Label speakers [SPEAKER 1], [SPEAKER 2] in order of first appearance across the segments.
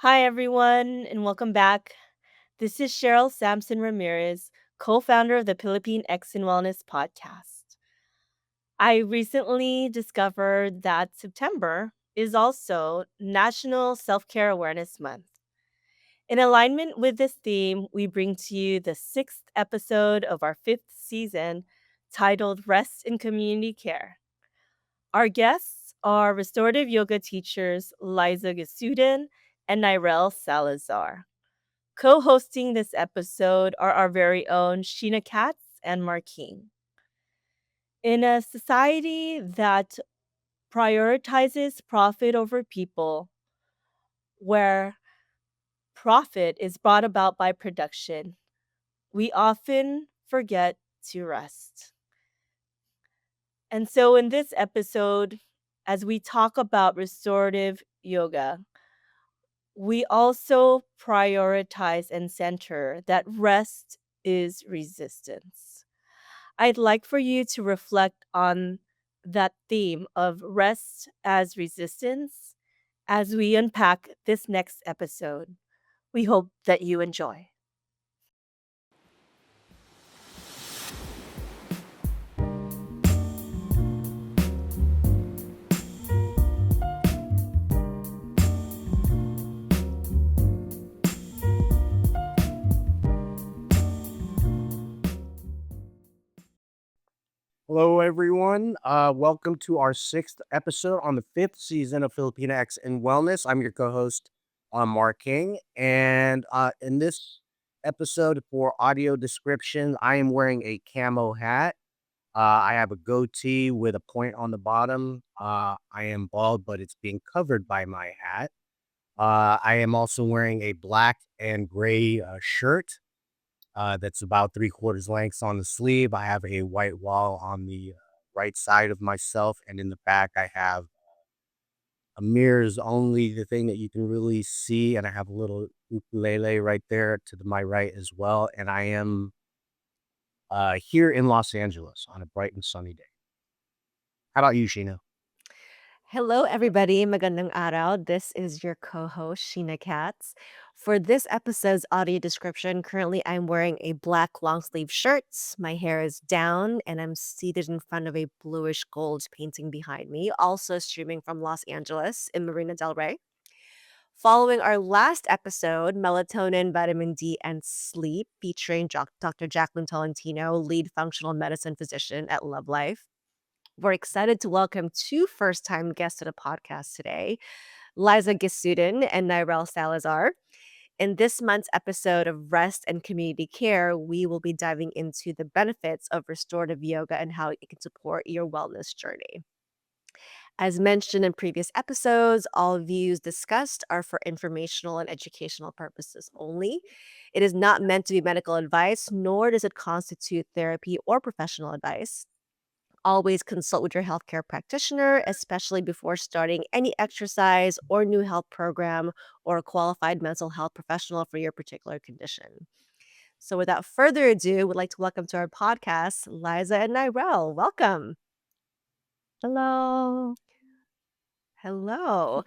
[SPEAKER 1] Hi, everyone, and welcome back. This is Cheryl Sampson Ramirez, co founder of the Pilipinx and Wellness podcast. I recently discovered that September is also National Self Care Awareness Month. In alignment with this theme, we bring to you the sixth episode of our fifth season titled Rest in Community Care. Our guests are restorative yoga teachers Liza Gesuden and Nirel Salazar. Co hosting this episode are our very own Sheena Katz and Marking. In a society that prioritizes profit over people, where profit is brought about by production, we often forget to rest. And so, in this episode, as we talk about restorative yoga, we also prioritize and center that rest is resistance. I'd like for you to reflect on that theme of rest as resistance as we unpack this next episode. We hope that you enjoy.
[SPEAKER 2] Hello, everyone. Welcome to our sixth episode on the fifth season of Filipino-X in Wellness. I'm your co-host, Mark King, and in this episode for audio description, I am wearing a camo hat. I have a goatee with a point on the bottom. I am bald, but it's being covered by my hat. I am also wearing a black and gray shirt that's about 3/4 lengths on the sleeve. I have a white wall on the right side of myself, and in the back, I have a mirror is only the thing that you can really see, and I have a little ukulele right there my right as well. And I am here in Los Angeles on a bright and sunny day. How about you, Sheena?
[SPEAKER 3] Hello, everybody. Magandang araw. This is your co-host, Sheena Katz. For this episode's audio description, currently I'm wearing a black long sleeve shirt. My hair is down, and I'm seated in front of a bluish gold painting behind me, also streaming from Los Angeles in Marina del Rey. Following our last episode, Melatonin, Vitamin D, and Sleep, featuring Dr. Jacqueline Tolentino, lead functional medicine physician at Love Life. We're excited to welcome two first time guests to the podcast today, Liza Gesuden and Nirel Salazar. In this month's episode of Rest and Community Care, we will be diving into the benefits of restorative yoga and how it can support your wellness journey. As mentioned in previous episodes, all views discussed are for informational and educational purposes only. It is not meant to be medical advice, nor does it constitute therapy or professional advice. Always consult with your healthcare practitioner, especially before starting any exercise or new health program or a qualified mental health professional for your particular condition. So, without further ado, we'd like to welcome to our podcast Liza and Nirel. Welcome.
[SPEAKER 4] Hello.
[SPEAKER 3] Hello.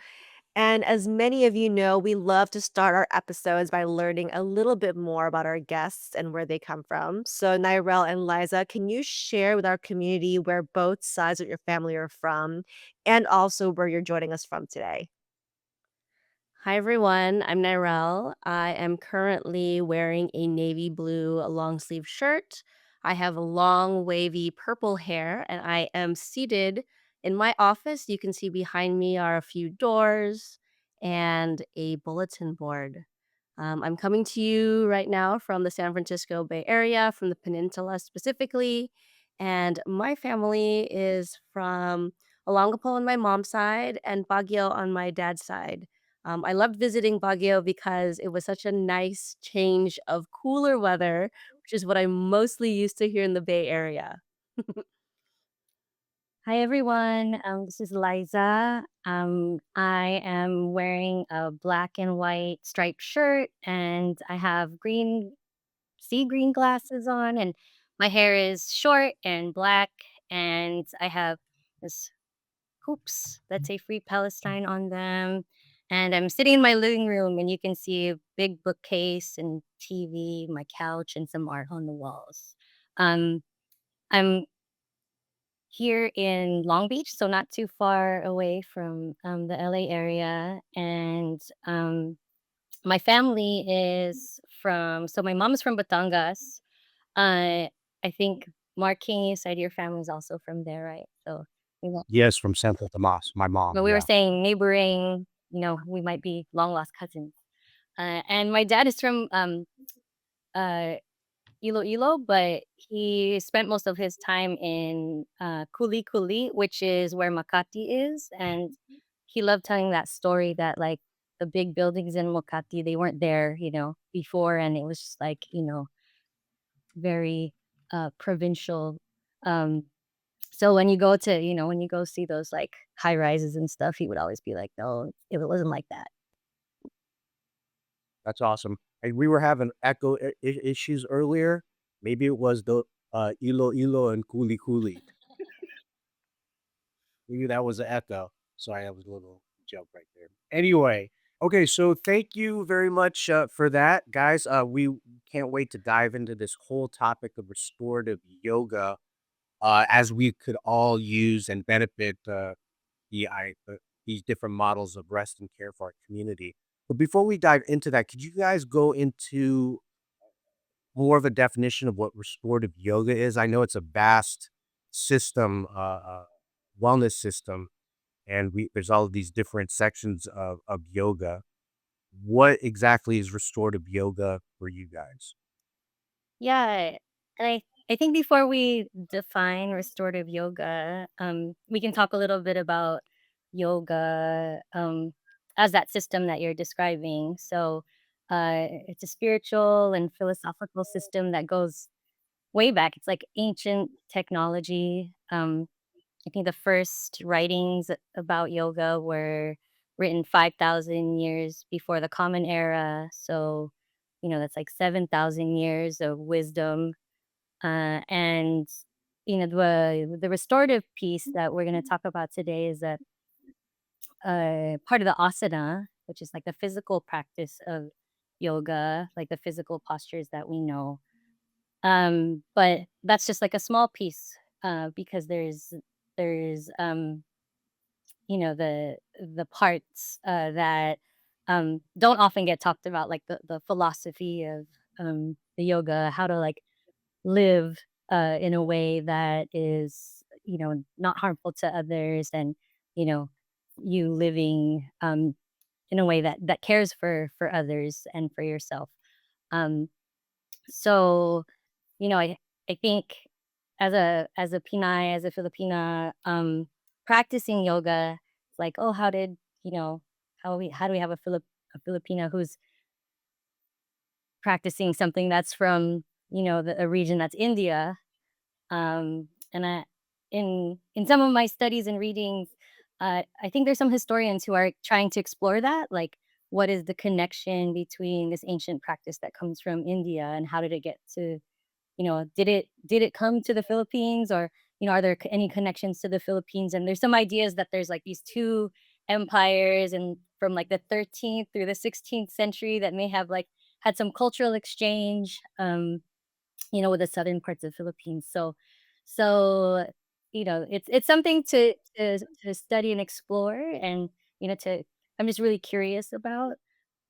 [SPEAKER 3] And as many of you know, we love to start our episodes by learning a little bit more about our guests and where they come from. So, Nirel and Liza, can you share with our community where both sides of your family are from and also where you're joining us from today?
[SPEAKER 4] Hi, everyone. I'm Nirel. I am currently wearing a navy blue long sleeve shirt. I have long, wavy purple hair, and I am seated in my office. You can see behind me are a few doors and a bulletin board. I'm coming to you right now from the San Francisco Bay Area, from the peninsula specifically. And my family is from Olongapo on my mom's side and Baguio on my dad's side. I loved visiting Baguio because it was such a nice change of cooler weather, which is what I'm mostly used to here in the Bay Area.
[SPEAKER 5] Hi everyone. This is Liza. I am wearing a black and white striped shirt, and I have sea green glasses on, and my hair is short and black, and I have this hoops that say Free Palestine on them. And I'm sitting in my living room, and you can see a big bookcase and TV, my couch, and some art on the walls. Um, I'm here in Long Beach, so not too far away from the LA area. And my family is from, so my mom is from Batangas. I think Marking, you said your family is also from there, right? So, we won't-
[SPEAKER 2] Yes, from Santo Tomas, my mom,
[SPEAKER 5] but we were
[SPEAKER 2] yeah.
[SPEAKER 5] saying neighboring, we might be long lost cousins. And my dad is from uh, Iloilo, but he spent most of his time in Kuli Kuli, which is where Makati is. And he loved telling that story that, like, the big buildings in Makati, they weren't there, before. And it was just like, very provincial. Um, so when you go see those like high rises and stuff, he would always be like, no, it wasn't like that.
[SPEAKER 2] That's awesome. And we were having echo issues earlier. Maybe it was the Ilo and Kuli Kuli. Maybe that was the echo. Sorry, that was a little joke right there. Anyway, okay, so thank you very much for that, guys. We can't wait to dive into this whole topic of restorative yoga, as we could all use and benefit these different models of rest and care for our community. But before we dive into that, could you guys go into more of a definition of what restorative yoga is? I know it's a vast system, wellness system, and there's all of these different sections of yoga. What exactly is restorative yoga for you guys?
[SPEAKER 5] Yeah, and I think before we define restorative yoga, we can talk a little bit about yoga as that system that you're describing. So, it's a spiritual and philosophical system that goes way back. It's like ancient technology. I think the first writings about yoga were written 5,000 years before the Common Era. So, that's like 7,000 years of wisdom. And, the restorative piece that we're going to talk about today is that part of the asana, which is like the physical practice of yoga, like the physical postures that we know. But that's just like a small piece because there's the parts that don't often get talked about, like the philosophy of the yoga, how to like live in a way that is not harmful to others, and you know you living in a way that cares for others and for yourself. Um so I think as a Pinay, as a Filipina, practicing yoga, it's like, oh, how do we have a Filipina who's practicing something that's from a region that's India. And in some of my studies and readings, I think there's some historians who are trying to explore that, like, what is the connection between this ancient practice that comes from India, and how did it get to, did it come to the Philippines, or are there any connections to the Philippines? And there's some ideas that there's like these two empires, and from like the 13th through the 16th century, that may have like had some cultural exchange, with the southern parts of the Philippines. So it's something to study and explore, and to I'm just really curious about.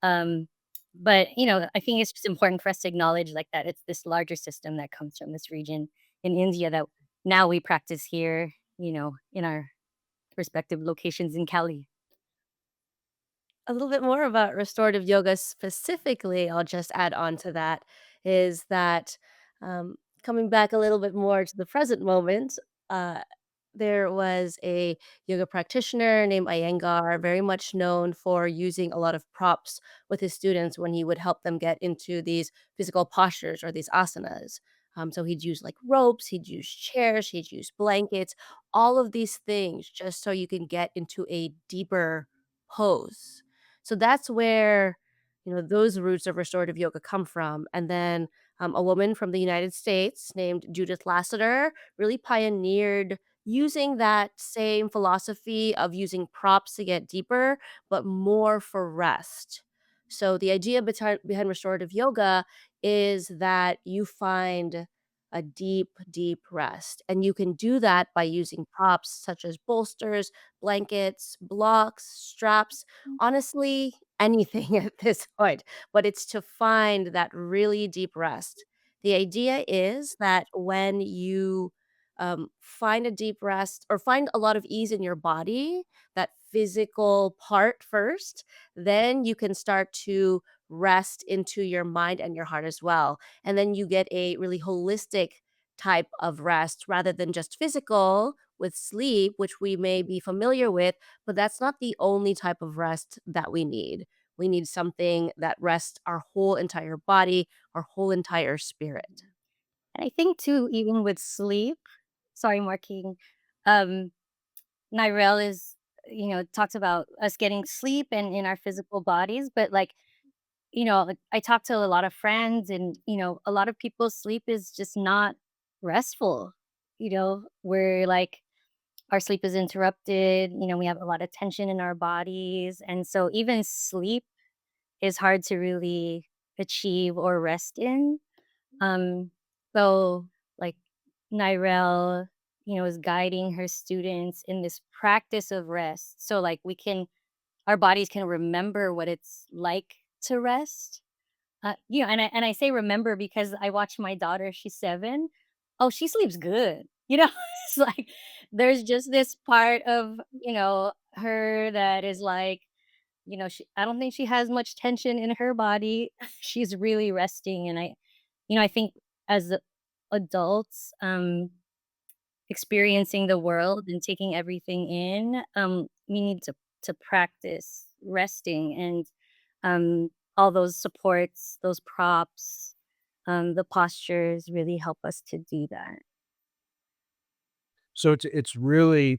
[SPEAKER 5] Um, but I think it's just important for us to acknowledge, like, that it's this larger system that comes from this region in India that now we practice here, in our respective locations in Cali.
[SPEAKER 4] A little bit more about restorative yoga specifically, I'll just add on to that, is that coming back a little bit more to the present moment, uh, there was a yoga practitioner named Iyengar, very much known for using a lot of props with his students when he would help them get into these physical postures or these asanas. So he'd use like ropes, he'd use chairs, he'd use blankets, all of these things just so you can get into a deeper pose. So that's where, those roots of restorative yoga come from. And then a woman from the United States named Judith Lassiter really pioneered using that same philosophy of using props to get deeper, but more for rest. So the idea behind restorative yoga is that you find a deep, deep rest. And you can do that by using props such as bolsters, blankets, blocks, straps, honestly, anything at this point. But it's to find that really deep rest. The idea is that when you find a deep rest or find a lot of ease in your body, that physical part first, then you can start to rest into your mind and your heart as well. And then you get a really holistic type of rest rather than just physical with sleep, which we may be familiar with, but that's not the only type of rest that we need. We need something that rests our whole entire body, our whole entire spirit.
[SPEAKER 5] And I think too, even with sleep, sorry, Marking, um, Nirel is, talks about us getting sleep and in our physical bodies, but like, like, I talk to a lot of friends and, a lot of people's sleep is just not restful. We're like, our sleep is interrupted, we have a lot of tension in our bodies. And so even sleep is hard to really achieve or rest in. Um, so like Nirel, is guiding her students in this practice of rest. So like our bodies can remember what it's like to rest. And I say remember because I watch my daughter. She's 7. Oh, she sleeps good. It's like there's just this part of her that is like I don't think she has much tension in her body. She's really resting, and I think as adults, experiencing the world and taking everything in, we need to practice resting and all those supports, those props, the postures really help us to do that.
[SPEAKER 2] So it's really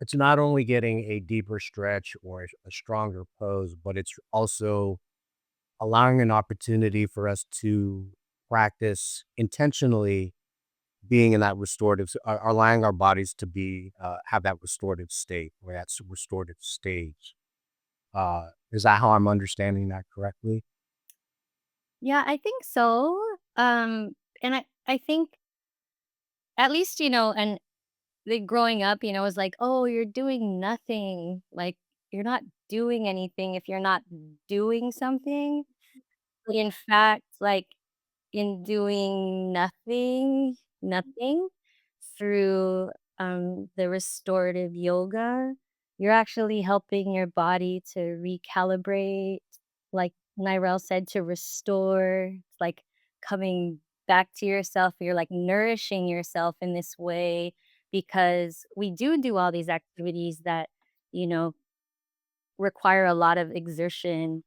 [SPEAKER 2] it's not only getting a deeper stretch or a stronger pose, but it's also allowing an opportunity for us to practice intentionally being in that restorative, allowing our bodies to be have that restorative state or that restorative stage. Is that how I'm understanding that correctly?
[SPEAKER 5] Yeah, I think so. And I think at least and growing up, was like, oh, you're doing nothing. Like you're not doing anything if you're not doing something. But in fact, like in doing nothing through the restorative yoga, you're actually helping your body to recalibrate, like Nirel said, to restore, like coming back to yourself. You're like nourishing yourself in this way because we do all these activities that, you know, require a lot of exertion,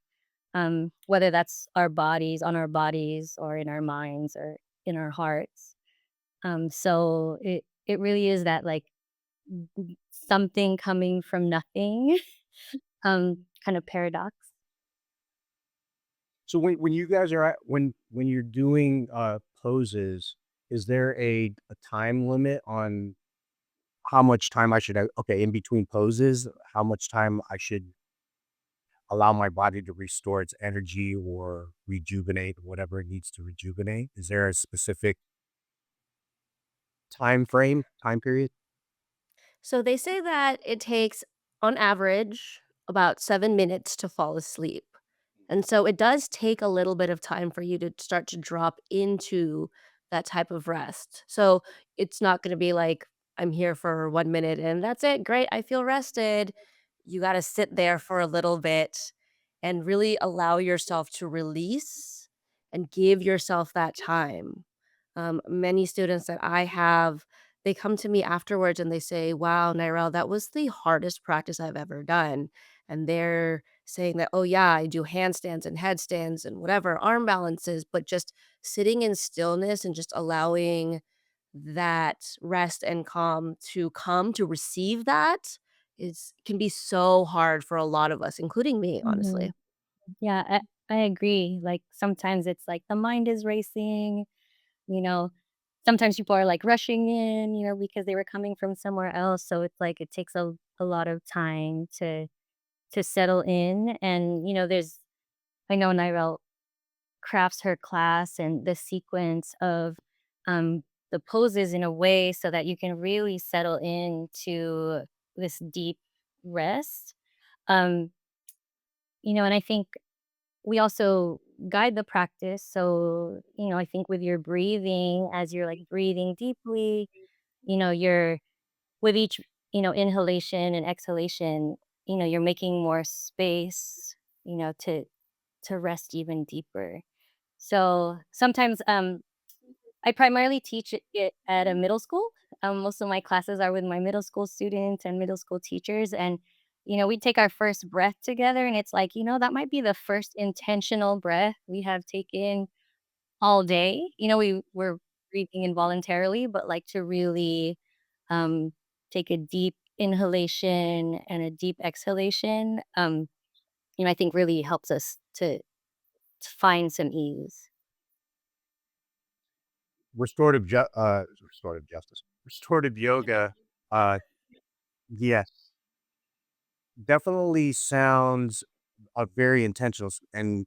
[SPEAKER 5] whether that's on our bodies or in our minds or in our hearts. So it really is that like something coming from nothing, kind of paradox.
[SPEAKER 2] So when you guys are when you're doing poses, is there a time limit on how much time I should okay, in between poses, how much time I should allow my body to restore its energy or rejuvenate whatever it needs to rejuvenate? Is there a specific time period?
[SPEAKER 4] So they say that it takes, on average, about 7 minutes to fall asleep. And so it does take a little bit of time for you to start to drop into that type of rest. So it's not going to be like, I'm here for 1 minute and that's it. Great. I feel rested. You got to sit there for a little bit and really allow yourself to release and give yourself that time. Many students that I have, they come to me afterwards and they say, wow, Nirel, that was the hardest practice I've ever done. And they're saying that, oh, yeah, I do handstands and headstands and whatever, arm balances, but just sitting in stillness and just allowing that rest and calm to come to receive that is can be so hard for a lot of us, including me,
[SPEAKER 5] Hmm.
[SPEAKER 4] honestly.
[SPEAKER 5] Yeah, I agree. Like sometimes it's like the mind is racing, you know, sometimes people are like rushing in, because they were coming from somewhere else. So it's like it takes a lot of time to settle in. And, I know Nirel crafts her class and the sequence of um, the poses in a way so that you can really settle into this deep rest. Um, and I think we also guide the practice. So, I think with your breathing, as you're like breathing deeply, you're with each, inhalation and exhalation, you're making more space, to rest even deeper. So sometimes I primarily teach it at a middle school. Most of my classes are with my middle school students and middle school teachers. And, we take our first breath together, and it's like, that might be the first intentional breath we have taken all day. We're breathing involuntarily, but like to really um, take a deep inhalation and a deep exhalation, I think really helps us to find some ease.
[SPEAKER 2] Restorative justice, restorative yoga. Uh, yes, definitely sounds very intentional and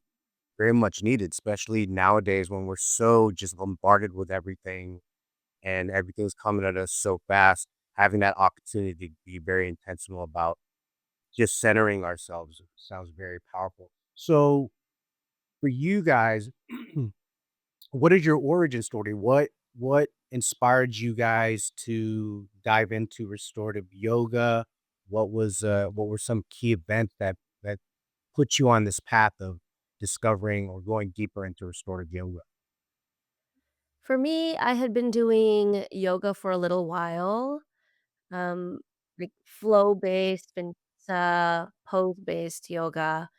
[SPEAKER 2] very much needed, especially nowadays when we're so just bombarded with everything and everything's coming at us so fast. Having that opportunity to be very intentional about just centering ourselves sounds very powerful. So, for you guys, what is your origin story? What inspired you guys to dive into restorative yoga? What were some key events that put you on this path of discovering or going deeper into restorative yoga?
[SPEAKER 4] For me, I had been doing yoga for a little while, um, like flow-based and pose-based yoga,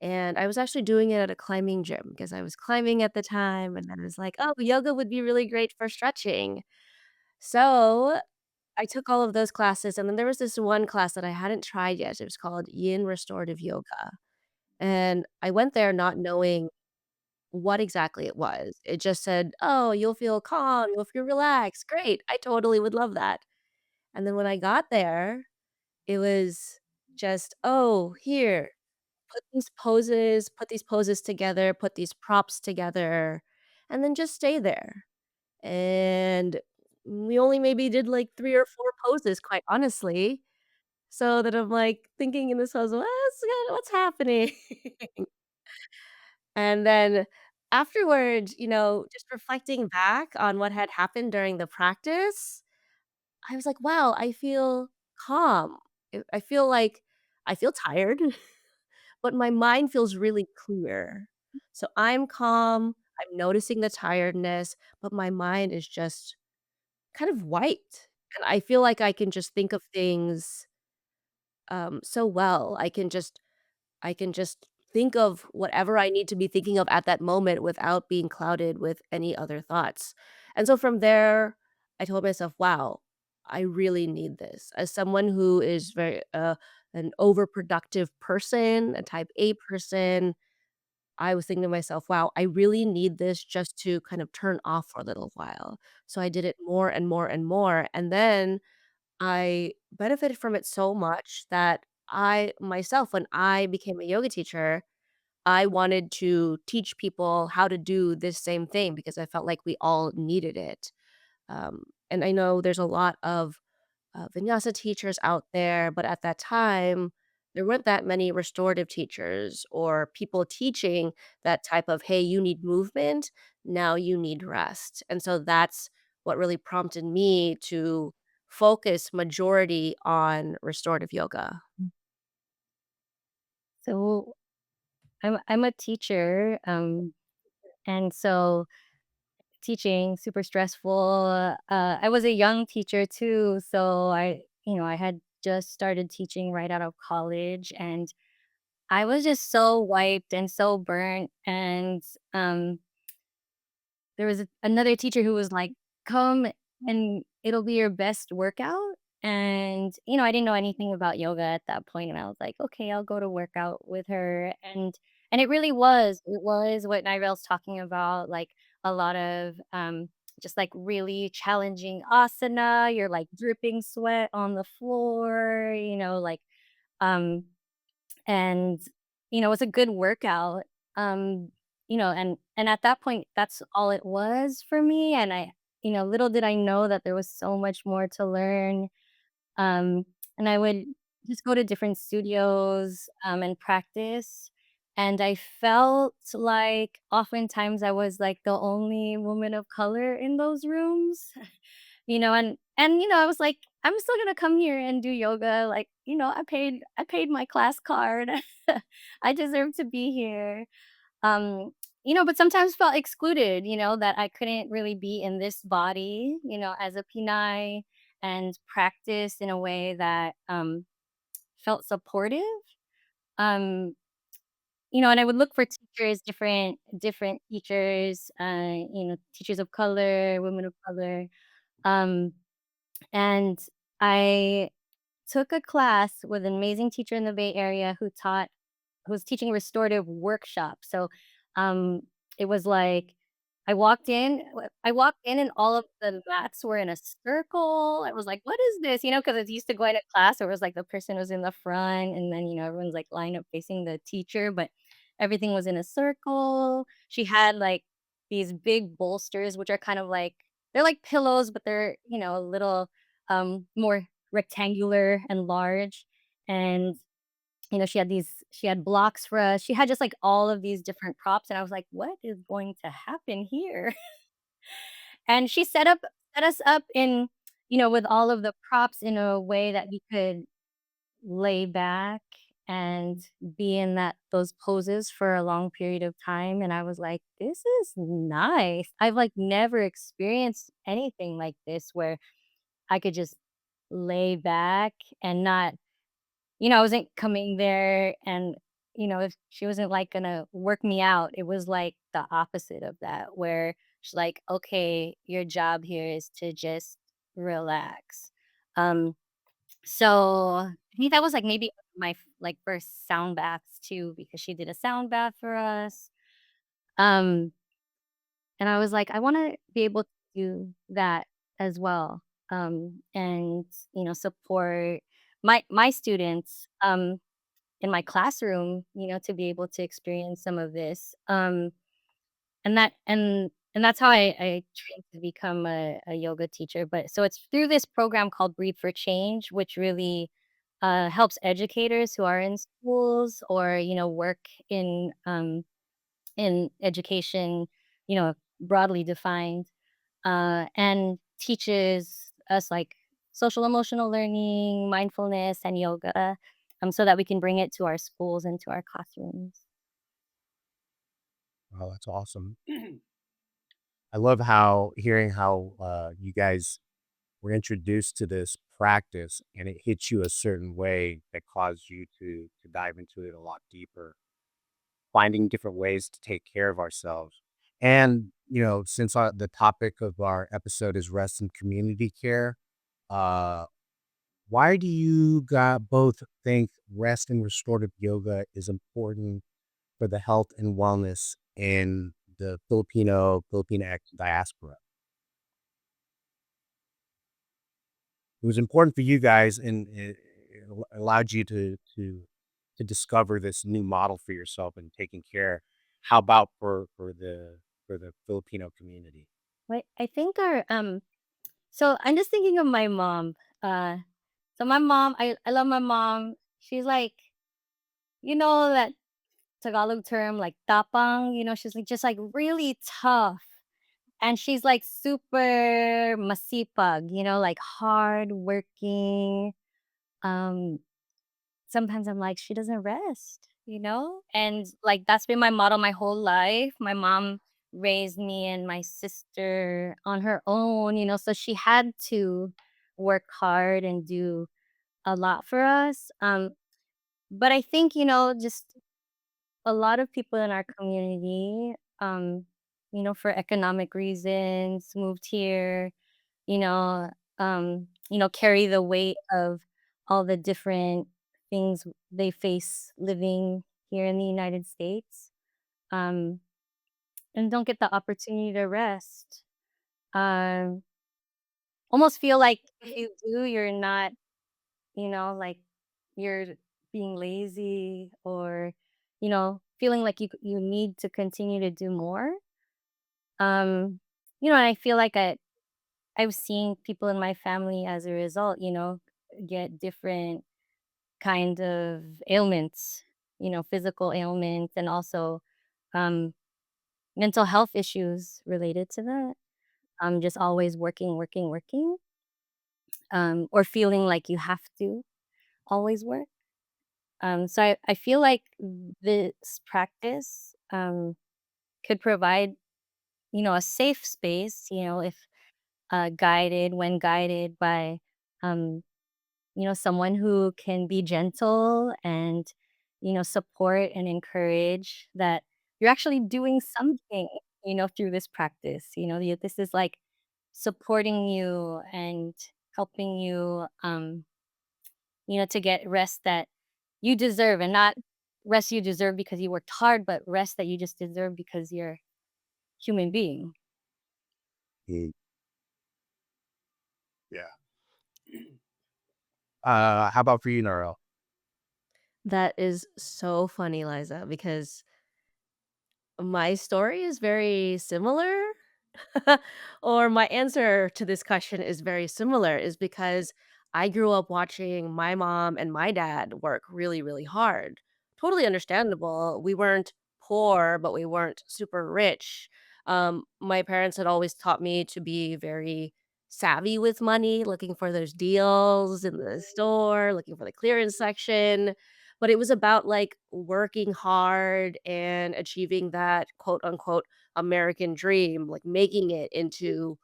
[SPEAKER 4] and I was actually doing it at a climbing gym because I was climbing at the time, and then I was like, "Oh, yoga would be really great for stretching." So, I took all of those classes, and then there was this one class that I hadn't tried yet. It was called Yin Restorative Yoga, and I went there not knowing what exactly it was. It just said, "Oh, you'll feel calm, you'll feel relaxed." Great, I totally would love that. And then when I got there, it was just, "Oh, here, put these poses together, put these props together, and then just stay there." And we only maybe did like 3 or 4 poses, quite honestly. So that I'm like thinking in this pose, what's happening?" And then afterwards, just reflecting back on what had happened during the practice, I was like, "Wow, I feel calm." I feel like I feel tired, but my mind feels really clear. So I'm calm, I'm noticing the tiredness, but my mind is just kind of white. And I feel like I can just think of things, so well. I can just think of whatever I need to be thinking of at that moment without being clouded with any other thoughts. And so from there, I told myself, "Wow, I really need this." As someone who is very an overproductive person, a type A person, I was thinking to myself, "Wow, I really need this just to kind of turn off for a little while." So I did it more and more and more, and then I benefited from it so much that I myself, when I became a yoga teacher, I wanted to teach people how to do this same thing because I felt like we all needed it. And I know there's a lot of vinyasa teachers out there, but at that time, there weren't that many restorative teachers or people teaching that type of, hey, you need movement, now you need rest. And so that's what really prompted me to focus majority on restorative yoga.
[SPEAKER 5] So I'm a teacher, and so teaching super stressful. I was a young teacher too, so I had just started teaching right out of college, and I was just so wiped and so burnt. And there was another teacher who was like, "Come and it'll be your best workout." And, I didn't know anything about yoga at that point, and I was like, "Okay, I'll go to workout with her." And it really was. It was what Nirel's talking about, like a lot of just like really challenging asana. You're like dripping sweat on the floor, um, and it's a good workout. Um, and at that point, that's all it was for me. And little did I know that there was so much more to learn. um, and I would just go to different studios, and practice. And I felt like oftentimes I was like the only woman of color in those rooms. And I was like, I'm still gonna come here and do yoga. Like, I paid my class card. I deserve to be here. But sometimes felt excluded, that I couldn't really be in this body, as a Pinay, and practice in a way that felt supportive. Um, and I would look for teachers, different teachers, teachers of color, women of color. Um, and I took a class with an amazing teacher in the Bay Area who was teaching restorative workshop. So, um, it was like I walked in and all of the mats were in a circle. I was like, "What is this?" Because it's used to going to class, where it was like the person was in the front, and then, everyone's like lined up facing the teacher, but everything was in a circle. She had like these big bolsters, which are kind of like they're like pillows, but they're, a little more rectangular and large. And she had blocks for us. She had just like all of these different props, and I was like, "What is going to happen here?" And she set us up in, with all of the props in a way that we could lay back and be in those poses for a long period of time. And I was like, "This is nice." I've like never experienced anything like this where I could just lay back and not, I wasn't coming there and, if she wasn't like gonna work me out, it was like the opposite of that, where she's like, "Okay, your job here is to just relax." Um, so I think that was like maybe my like first sound baths too, because she did a sound bath for us. Um, and I was like, I want to be able to do that as well. And support my students. In my classroom, to be able to experience some of this. And that's how I trained to become a yoga teacher. But so it's through this program called Breathe for Change, which really helps educators who are in schools or work in education, broadly defined, and teaches us like social emotional learning, mindfulness, and yoga, so that we can bring it to our schools and to our classrooms.
[SPEAKER 2] Oh, that's awesome. I love how hearing how you guys were introduced to this practice and it hits you a certain way that caused you to dive into it a lot deeper, finding different ways to take care of ourselves. And, since the topic of our episode is rest and community care, uh, why do you got both think rest and restorative yoga is important for the health and wellness in the Filipinx diaspora? It was important for you guys, and it allowed you to discover this new model for yourself and taking care. How about for the Filipino community?
[SPEAKER 5] Wait, I think so I'm just thinking of my mom. Uh, so my mom, I love my mom. She's like, that Tagalog term, like tapang, she's like just like really tough. And she's like super masipag, like hard working. Um, Sometimes I'm like, she doesn't rest, And like that's been my model my whole life. My mom raised me and my sister on her own, so she had to work hard and do a lot for us. But I think, just a lot of people in our community, for economic reasons, moved here, you know, carry the weight of all the different things they face living here in the United States, um, and don't get the opportunity to rest. Um, almost feel like if you do, you're not, like you're being lazy or, feeling like you need to continue to do more. I feel like I've seen people in my family as a result, get different kind of ailments, physical ailments and also um mental health issues related to that. Just always working, working, working, or feeling like you have to always work. So I feel like this practice could provide, a safe space, if guided, when guided by um, someone who can be gentle and, support and encourage that you're actually doing something, through this practice. This is like supporting you and helping you, to get rest that you deserve and not rest you deserve because you worked hard, but rest that you just deserve because you're human being.
[SPEAKER 2] Mm.
[SPEAKER 6] Yeah.
[SPEAKER 2] How about for you, Nirel?
[SPEAKER 4] That is so funny, Liza, because my story is very similar. Or my answer to this question is very similar, is because I grew up watching my mom and my dad work really, really hard. Totally understandable. We weren't poor, but we weren't super rich. My parents had always taught me to be very savvy with money, looking for those deals in the store, looking for the clearance section. But it was about like working hard and achieving that quote unquote American dream, like making it into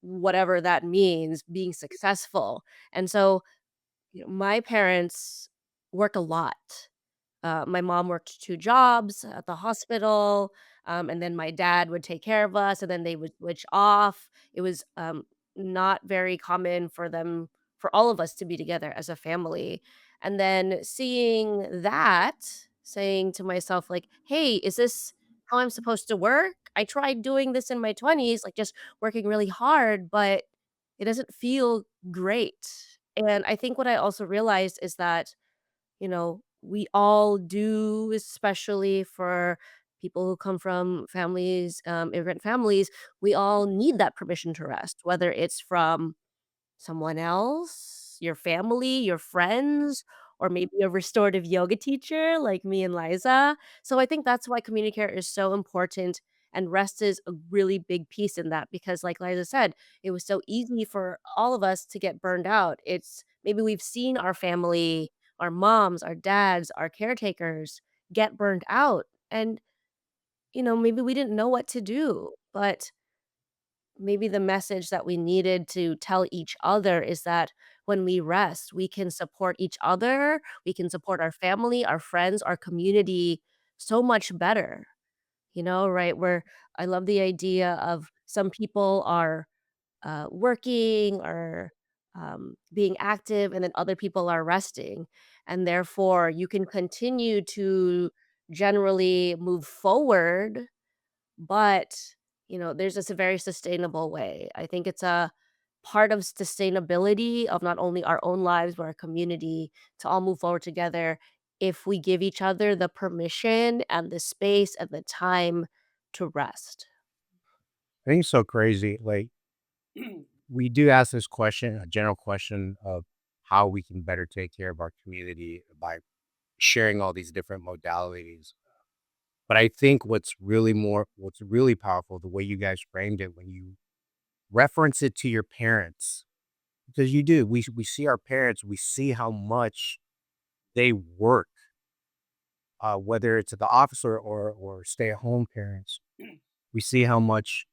[SPEAKER 4] whatever that means, being successful. And so, my parents work a lot. My mom worked 2 jobs at the hospital, and then my dad would take care of us, and then they would switch off. It was, not very common for all of us to be together as a family, and then seeing that, saying to myself, like, "Hey, is this how I'm supposed to work? I tried doing this in my 20s, like, just working really hard, but it doesn't feel great." And I think what I also realized is that we all do, especially for people who come from families, immigrant families, we all need that permission to rest, whether it's from someone else, your family, your friends, or maybe a restorative yoga teacher like me and Liza. So I think that's why community care is so important. And rest is a really big piece in that because, like Liza said, it was so easy for all of us to get burned out. It's maybe we've seen our family, our moms, our dads, our caretakers get burned out. And, maybe we didn't know what to do. But maybe the message that we needed to tell each other is that when we rest, we can support each other, we can support our family, our friends, our community so much better, right? Where I love the idea of some people are working or being active, and then other people are resting. And therefore, you can continue to generally move forward but, there's this very sustainable way. I think it's a part of sustainability of not only our own lives, but our community to all move forward together if we give each other the permission and the space and the time to rest.
[SPEAKER 2] I think it's so crazy. Like, we do ask this question, a general question of how we can better take care of our community by sharing all these different modalities. But I think what's really powerful, the way you guys framed it when you reference it to your parents, because you do, we see our parents, we see how much they work, whether it's at the office or stay at home parents, we see how much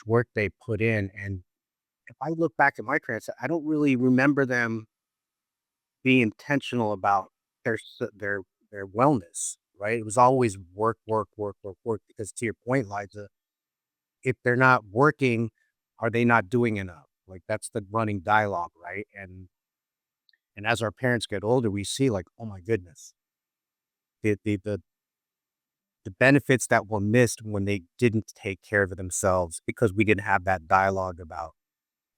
[SPEAKER 2] work they put in. And if I look back at my parents, I don't really remember them being intentional about their wellness, right? It was always work, work, work, work, work. Because to your point, Liza, if they're not working, are they not doing enough? Like that's the running dialogue, right? And as our parents get older, we see like, oh my goodness, the the benefits that were missed when they didn't take care of themselves because we didn't have that dialogue about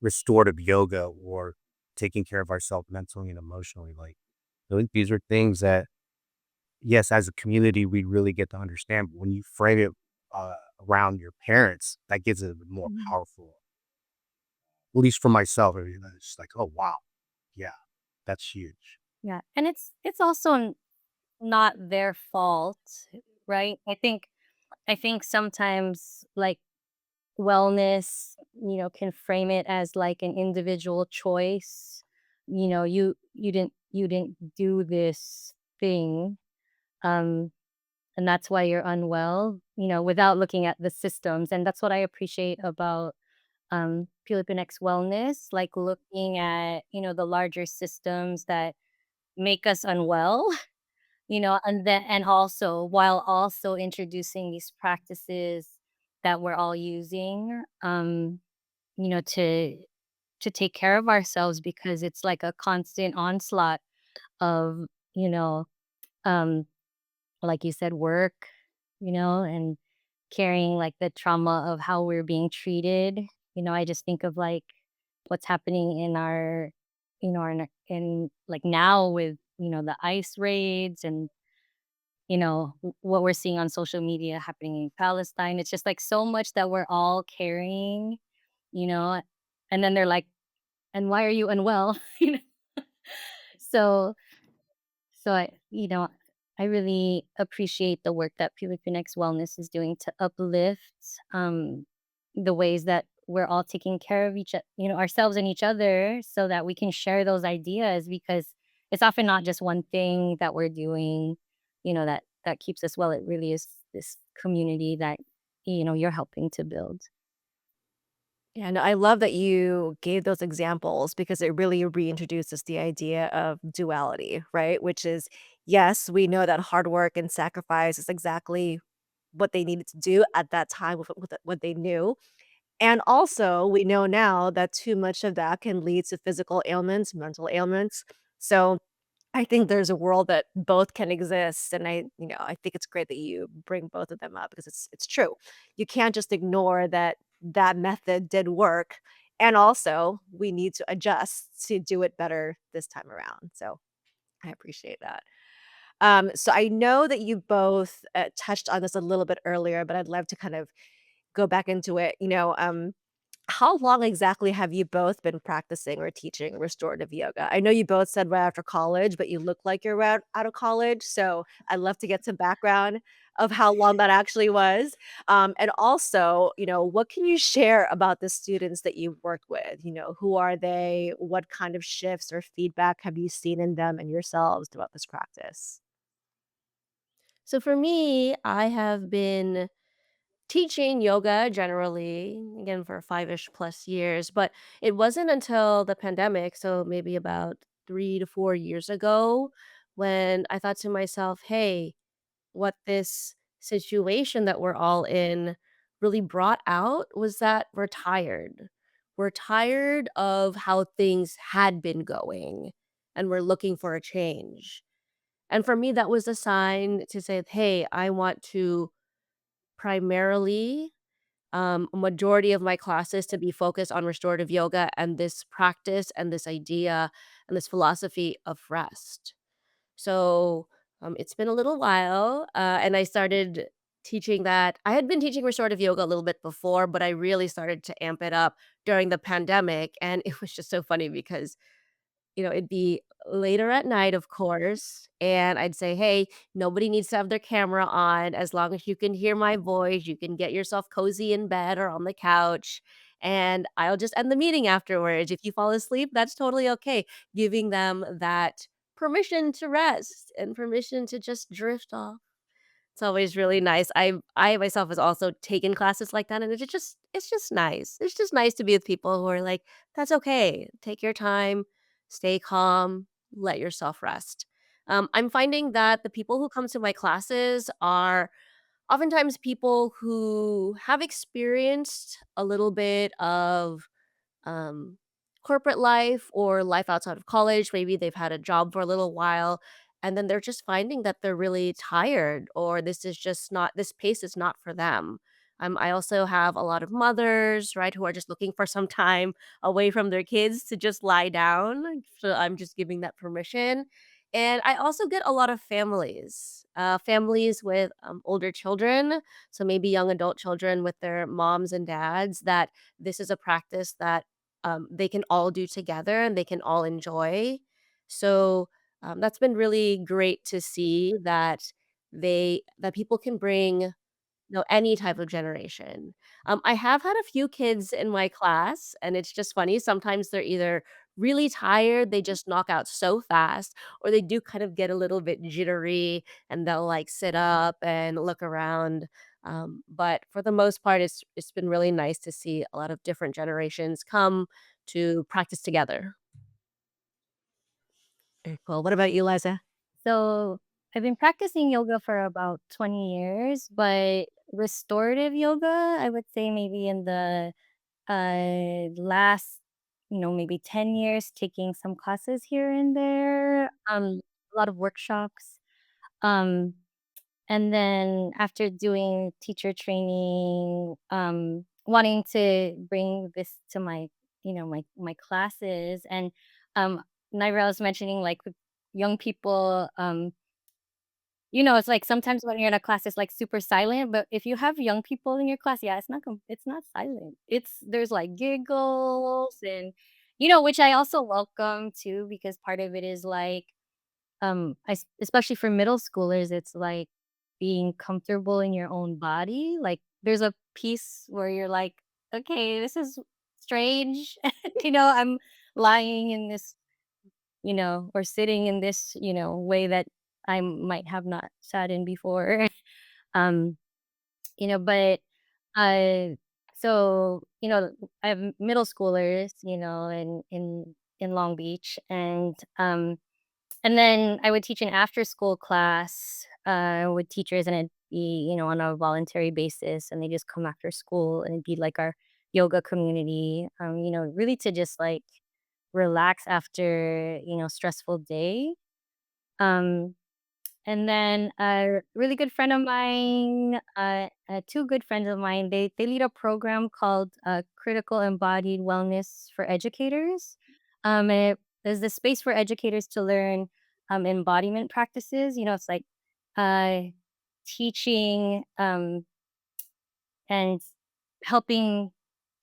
[SPEAKER 2] restorative yoga or taking care of ourselves mentally and emotionally. Like, I think these are things that, yes, as a community, we really get to understand. But when you frame it uh, around your parents, that gives it a more
[SPEAKER 3] Mhm.
[SPEAKER 2] powerful, at least for myself. I mean, it's just like, oh, wow. Yeah, that's huge.
[SPEAKER 5] Yeah, and it's also not their fault, right? I think sometimes like wellness, can frame it as like an individual choice. You didn't do this thing, um, and that's why you're unwell. Without looking at the systems, and that's what I appreciate about Filipinx wellness, like looking at the larger systems that make us unwell. And also while also introducing these practices that we're all using, to take care of ourselves, because it's like a constant onslaught of, you know, um, like you said, work, and carrying like the trauma of how we're being treated. I just think of like what's happening in our, in like now with, the ICE raids, and what we're seeing on social media happening in Palestine. It's just like so much that we're all carrying, you know, and then they're like, and why are you unwell? So, so I really appreciate the work that Pilipinx Wellness is doing to uplift um, the ways that we're all taking care of ourselves and each other, so that we can share those ideas, because it's often not just one thing that we're doing, that keeps us well. It really is this community that, you're helping to build.
[SPEAKER 3] Yeah, no, I love that you gave those examples because it really reintroduces the idea of duality, right? Which is, yes, we know that hard work and sacrifice is exactly what they needed to do at that time with what they knew. And also, we know now that too much of that can lead to physical ailments, mental ailments. So I think there's a world that both can exist, and I think it's great that you bring both of them up because it's true. You can't just ignore that that method did work, and also we need to adjust to do it better this time around. So I appreciate that. So I know that you both touched on this a little bit earlier, but I'd love to kind of go back into it. How long exactly have you both been practicing or teaching restorative yoga? I know you both said right after college, but you look like you're right out of college. So I'd love to get some background of how long that actually was. And also, what can you share about the students that you've worked with? Who are they? What kind of shifts or feedback have you seen in them and yourselves throughout this practice?
[SPEAKER 4] So for me, I have been teaching yoga generally, again, for 5-ish plus years, but it wasn't until the pandemic, so maybe about 3 to 4 years ago, when I thought to myself, "Hey, what this situation that we're all in really brought out was that we're tired. We're tired of how things had been going, and we're looking for a change." And for me, that was a sign to say, "Hey, I want to primarily a majority of my classes to be focused on restorative yoga and this practice and this idea and this philosophy of rest." So it's been a little while, and I started teaching that. I had been teaching restorative yoga a little bit before, but I really started to amp it up during the pandemic. And it was just so funny because it'd be later at night, of course, and I'd say, "Hey, nobody needs to have their camera on. As long as you can hear my voice, you can get yourself cozy in bed or on the couch, and I'll just end the meeting afterwards. If you fall asleep, that's totally okay." Giving them that permission to rest and permission to just drift off. It's always really nice. I myself has also taken classes like that, and it's just nice. It's just nice to be with people who are like, "That's okay. Take your time, stay calm, let yourself rest." I'm finding that the people who come to my classes are oftentimes people who have experienced a little bit of um, corporate life or life outside of college. Maybe they've had a job for a little while, and then they're just finding that they're really tired, or this pace is not for them. I also have a lot of mothers, right, who are just looking for some time away from their kids to just lie down. So I'm just giving that permission. And I also get a lot of families with older children, so maybe young adult children with their moms and dads, that this is a practice that they can all do together and they can all enjoy. So that's been really great to see that people can bring any type of generation. I have had a few kids in my class, and it's just funny. Sometimes they're either really tired, they just knock out so fast, or they do kind of get a little bit jittery and they'll like sit up and look around. But for the most part, it's been really nice to see a lot of different generations come to practice together.
[SPEAKER 3] Very cool. What about you, Liza?
[SPEAKER 5] So I've been practicing yoga for about 20 years, but restorative yoga, I would say maybe in the last, maybe 10 years, taking some classes here and there, a lot of workshops. Um, and then after doing teacher training, wanting to bring this to my, my classes. And Naira was mentioning like with young people, it's like sometimes when you're in a class, it's like super silent. But if you have young people in your class, yeah, it's not silent. There's like giggles and which I also welcome too, because part of it is like especially for middle schoolers, it's like being comfortable in your own body. Like there's a piece where you're like, okay, this is strange. I'm lying in this, or sitting in this, way that I might have not sat in before. um, but uh so, I have middle schoolers, in Long Beach, and then I would teach an after school class with teachers, and it'd be, on a voluntary basis, and they just come after school, and it'd be like our yoga community, really to just like relax after, stressful day. Um, and then a really good friend of mine, two good friends of mine, they lead a program called Critical Embodied Wellness for Educators. And there's the space for educators to learn embodiment practices. It's like uh, teaching and helping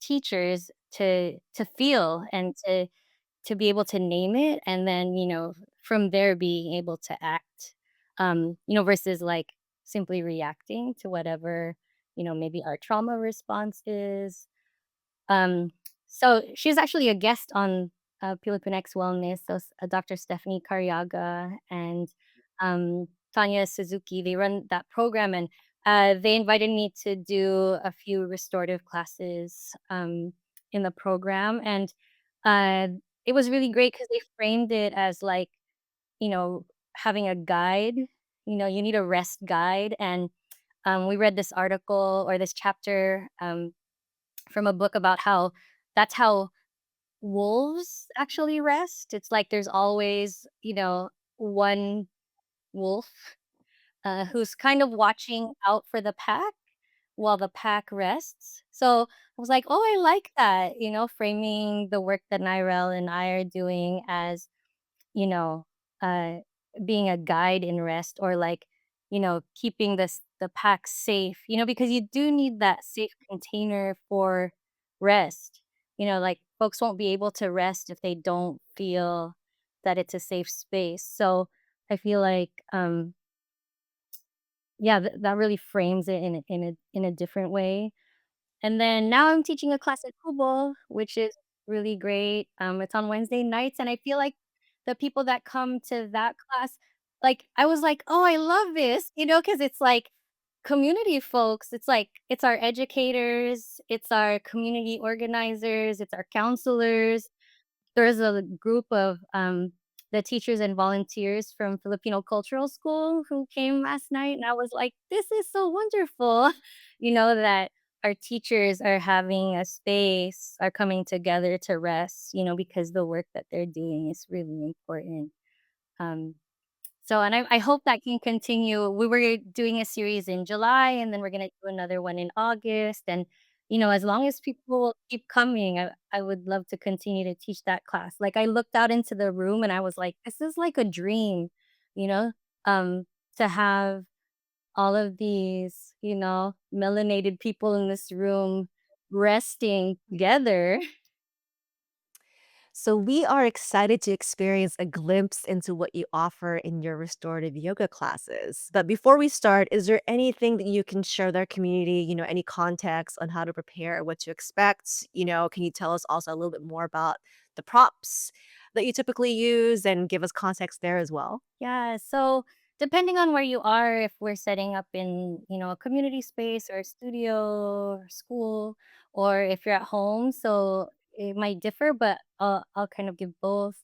[SPEAKER 5] teachers to feel and to be able to name it, and then, from there being able to act, versus like simply reacting to whatever, maybe our trauma response is. Um, so she's actually a guest on Pilipinx Wellness. So Dr. Stephanie Cariaga and Tanya Suzuki, they run that program, and they invited me to do a few restorative classes in the program, and uh, it was really great because they framed it as like, you know having a guide. You need a rest guide, and we read this article or this chapter from a book about how that's how wolves actually rest. It's like there's always, one wolf who's kind of watching out for the pack while the pack rests. So I was like, oh, I like that, framing the work that Nirel and I are doing as, you know, uh, being a guide in rest, or like, keeping the pack safe, because you do need that safe container for rest. Like folks won't be able to rest if they don't feel that it's a safe space. So I feel like, yeah, that really frames it in a different way. And then now I'm teaching a class at Kubo, which is really great. It's on Wednesday nights, and I feel like the people that come to that class, like I was like, "Oh, I love this," because it's like community folks. It's like it's our educators, it's our community organizers, it's our counselors. There's a group of the teachers and volunteers from Filipino Cultural School who came last night, and I was like, "This is so wonderful," that our teachers are having a space, are coming together to rest, because the work that they're doing is really important. Um, So, and I hope that can continue. We were doing a series in July, and then we're gonna do another one in August. And as long as people keep coming, I would love to continue to teach that class. Like I looked out into the room and I was like, this is like a dream, you know, um, to have all of these, melanated people in this room resting together.
[SPEAKER 3] So, we are excited to experience a glimpse into what you offer in your restorative yoga classes. But before we start, is there anything that you can share with our community, any context on how to prepare, what to expect? Can you tell us also a little bit more about the props that you typically use and give us context there as well?
[SPEAKER 5] Yeah, so depending on where you are, if we're setting up in, a community space or a studio or school, or if you're at home, so it might differ, but I'll kind of give both.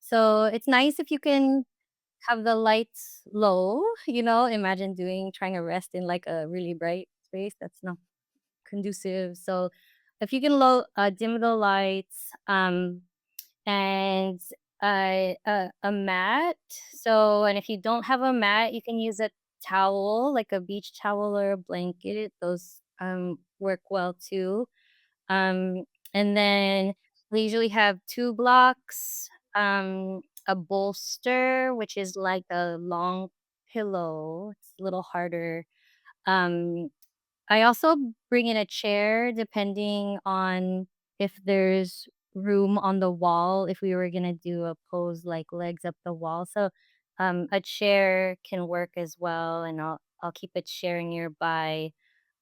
[SPEAKER 5] So it's nice if you can have the lights low, imagine trying to rest in like a really bright space that's not conducive. So if you can dim the lights, and a mat. So, and if you don't have a mat, you can use a towel, like a beach towel or a blanket. Those work well too. Um, and then we usually have two blocks, a bolster, which is like a long pillow. It's a little harder. Um, I also bring in a chair depending on if there's room on the wall, if we were gonna do a pose like legs up the wall. So a chair can work as well, and I'll keep a chair nearby.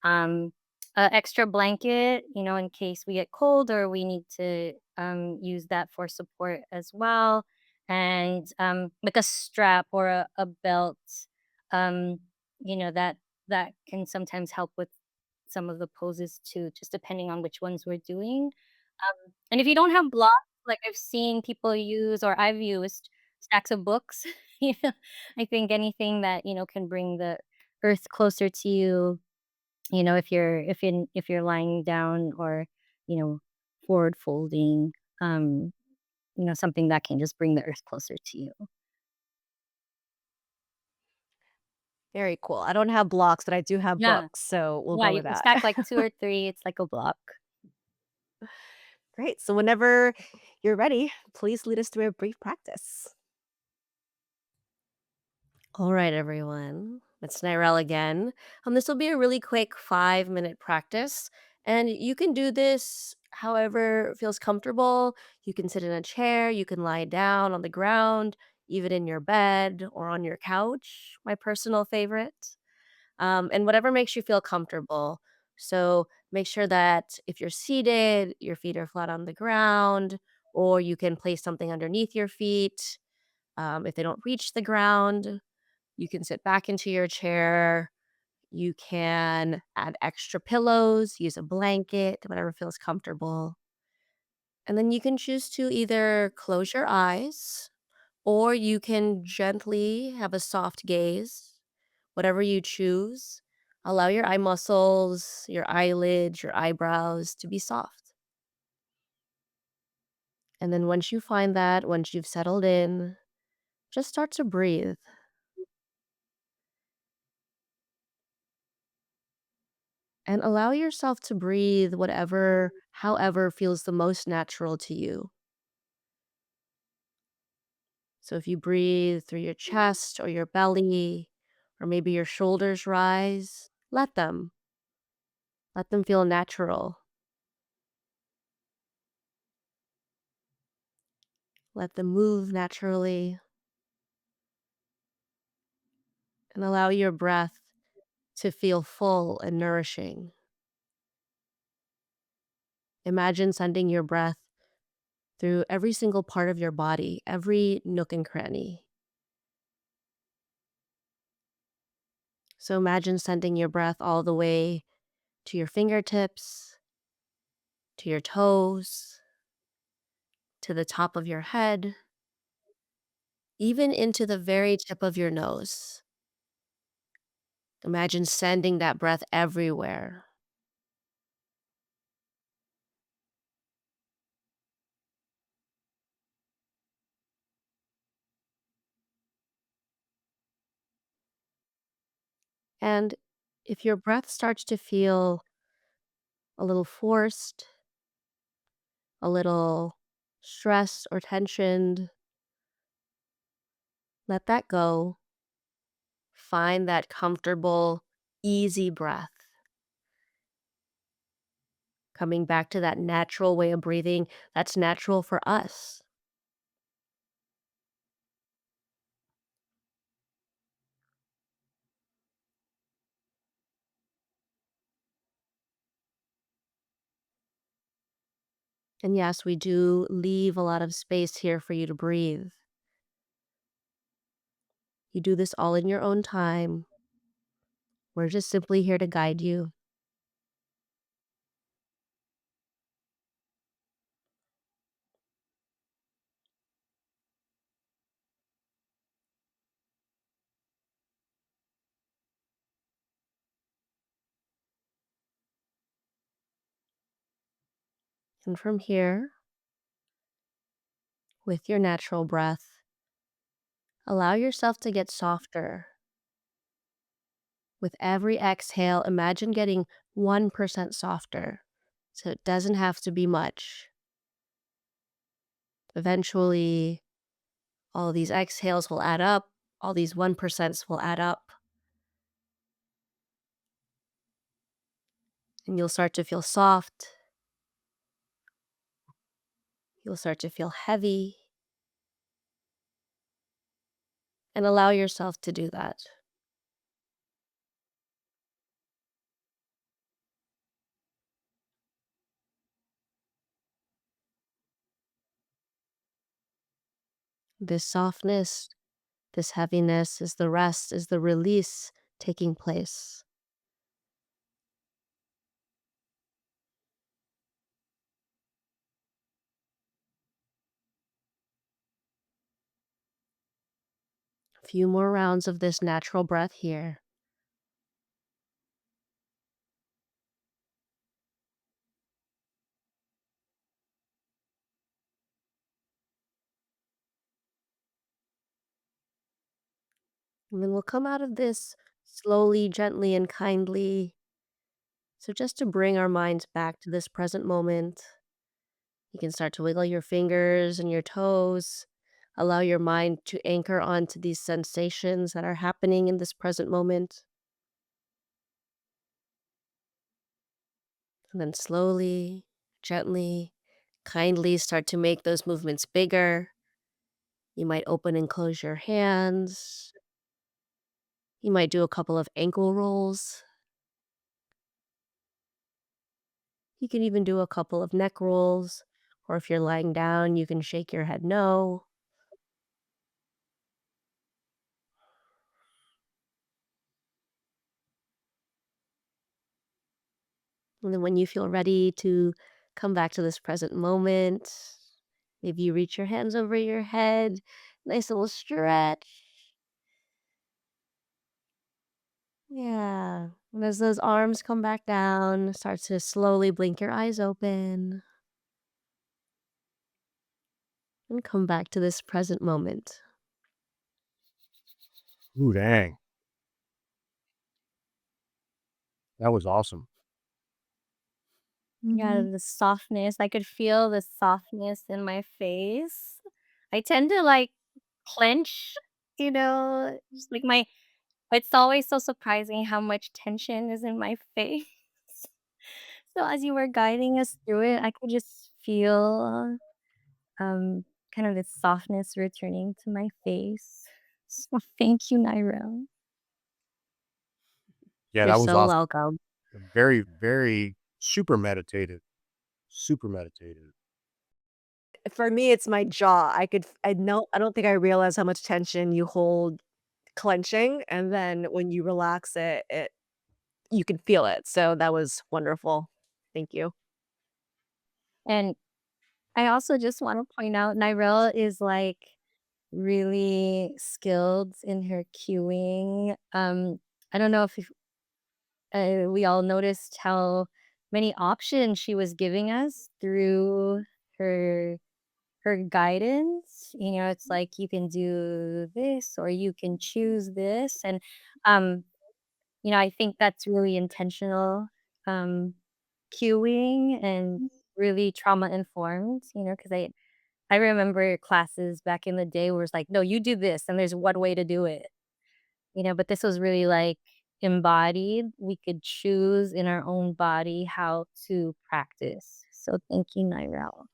[SPEAKER 5] Um a extra blanket, in case we get cold or we need to use that for support as well. And like a strap or a belt, um, that can sometimes help with some of the poses too, just depending on which ones we're doing. And if you don't have blocks, like I've seen people use or I've used stacks of books, you know, I think anything that, can bring the earth closer to you, if you're lying down or, you know, forward folding, um, something that can just bring the earth closer to you.
[SPEAKER 3] Very cool. I don't have blocks, but I do have
[SPEAKER 5] Yeah.
[SPEAKER 3] books, so we'll
[SPEAKER 5] Yeah,
[SPEAKER 3] go
[SPEAKER 5] you
[SPEAKER 3] with
[SPEAKER 5] can
[SPEAKER 3] that.
[SPEAKER 5] stack like two or three. It's like a block.
[SPEAKER 3] Great. So, whenever you're ready, please lead us through a brief practice.
[SPEAKER 4] All right, everyone. It's Nirel again. This will be a really quick 5-minute practice, and you can do this however feels comfortable. You can sit in a chair, you can lie down on the ground, even in your bed or on your couch, my personal favorite, and whatever makes you feel comfortable. So make sure that if you're seated, your feet are flat on the ground, or you can place something underneath your feet. If they don't reach the ground, you can sit back into your chair. You can add extra pillows, use a blanket, whatever feels comfortable. And then you can choose to either close your eyes or you can gently have a soft gaze, whatever you choose. Allow your eye muscles, your eyelids, your eyebrows to be soft. And then once you find that, once you've settled in, just start to breathe. And allow yourself to breathe however feels the most natural to you. So if you breathe through your chest or your belly, or maybe your shoulders rise, let them. Let them feel natural. Let them move naturally. And allow your breath to feel full and nourishing. Imagine sending your breath through every single part of your body, every nook and cranny. So imagine sending your breath all the way to your fingertips, to your toes, to the top of your head, even into the very tip of your nose. Imagine sending that breath everywhere. And if your breath starts to feel a little forced, a little stressed or tensioned, let that go. Find that comfortable, easy breath. Coming back to that natural way of breathing that's natural for us. And yes, we do leave a lot of space here for you to breathe. You do this all in your own time. We're just simply here to guide you. And from here, with your natural breath, allow yourself to get softer. With every exhale, imagine getting 1% softer. So it doesn't have to be much. Eventually, all these exhales will add up. All these 1% will add up. And you'll start to feel soft. You'll start to feel heavy. And allow yourself to do that. This softness, this heaviness is the rest, is the release taking place. A few more rounds of this natural breath here. And then we'll come out of this slowly, gently, and kindly. So just to bring our minds back to this present moment, you can start to wiggle your fingers and your toes. Allow your mind to anchor onto these sensations that are happening in this present moment. And then slowly, gently, kindly start to make those movements bigger. You might open and close your hands. You might do a couple of ankle rolls. You can even do a couple of neck rolls. Or if you're lying down, you can shake your head no. And then when you feel ready to come back to this present moment, maybe you reach your hands over your head, nice little stretch. Yeah. And as those arms come back down, start to slowly blink your eyes open and come back to this present moment.
[SPEAKER 2] Ooh, dang. That was awesome.
[SPEAKER 5] Yeah, the softness. I could feel the softness in my face. I tend to like clench, just like my it's always so surprising how much tension is in my face. So as you were guiding us through it, I could just feel kind of this softness returning to my face. So thank you, Nirel.
[SPEAKER 2] Yeah,
[SPEAKER 4] You're
[SPEAKER 2] that was
[SPEAKER 4] so
[SPEAKER 2] awesome.
[SPEAKER 4] welcome.
[SPEAKER 2] Very, very super meditative. Super meditative.
[SPEAKER 3] For me, it's my jaw. I don't think I realize how much tension you hold clenching, and then when you relax it, you can feel it. So that was wonderful. Thank you.
[SPEAKER 5] And I also just want to point out Nirel is like really skilled in her cueing. I don't know if we all noticed how many options she was giving us through her her guidance. It's like you can do this or you can choose this, and um I think that's really intentional, um, cueing and really trauma informed, because I remember classes back in the day where it's like, "No, you do this, and there's one way to do it." But this was really, like, embodied. We could choose in our own body how to practice. So thank you, Nirel.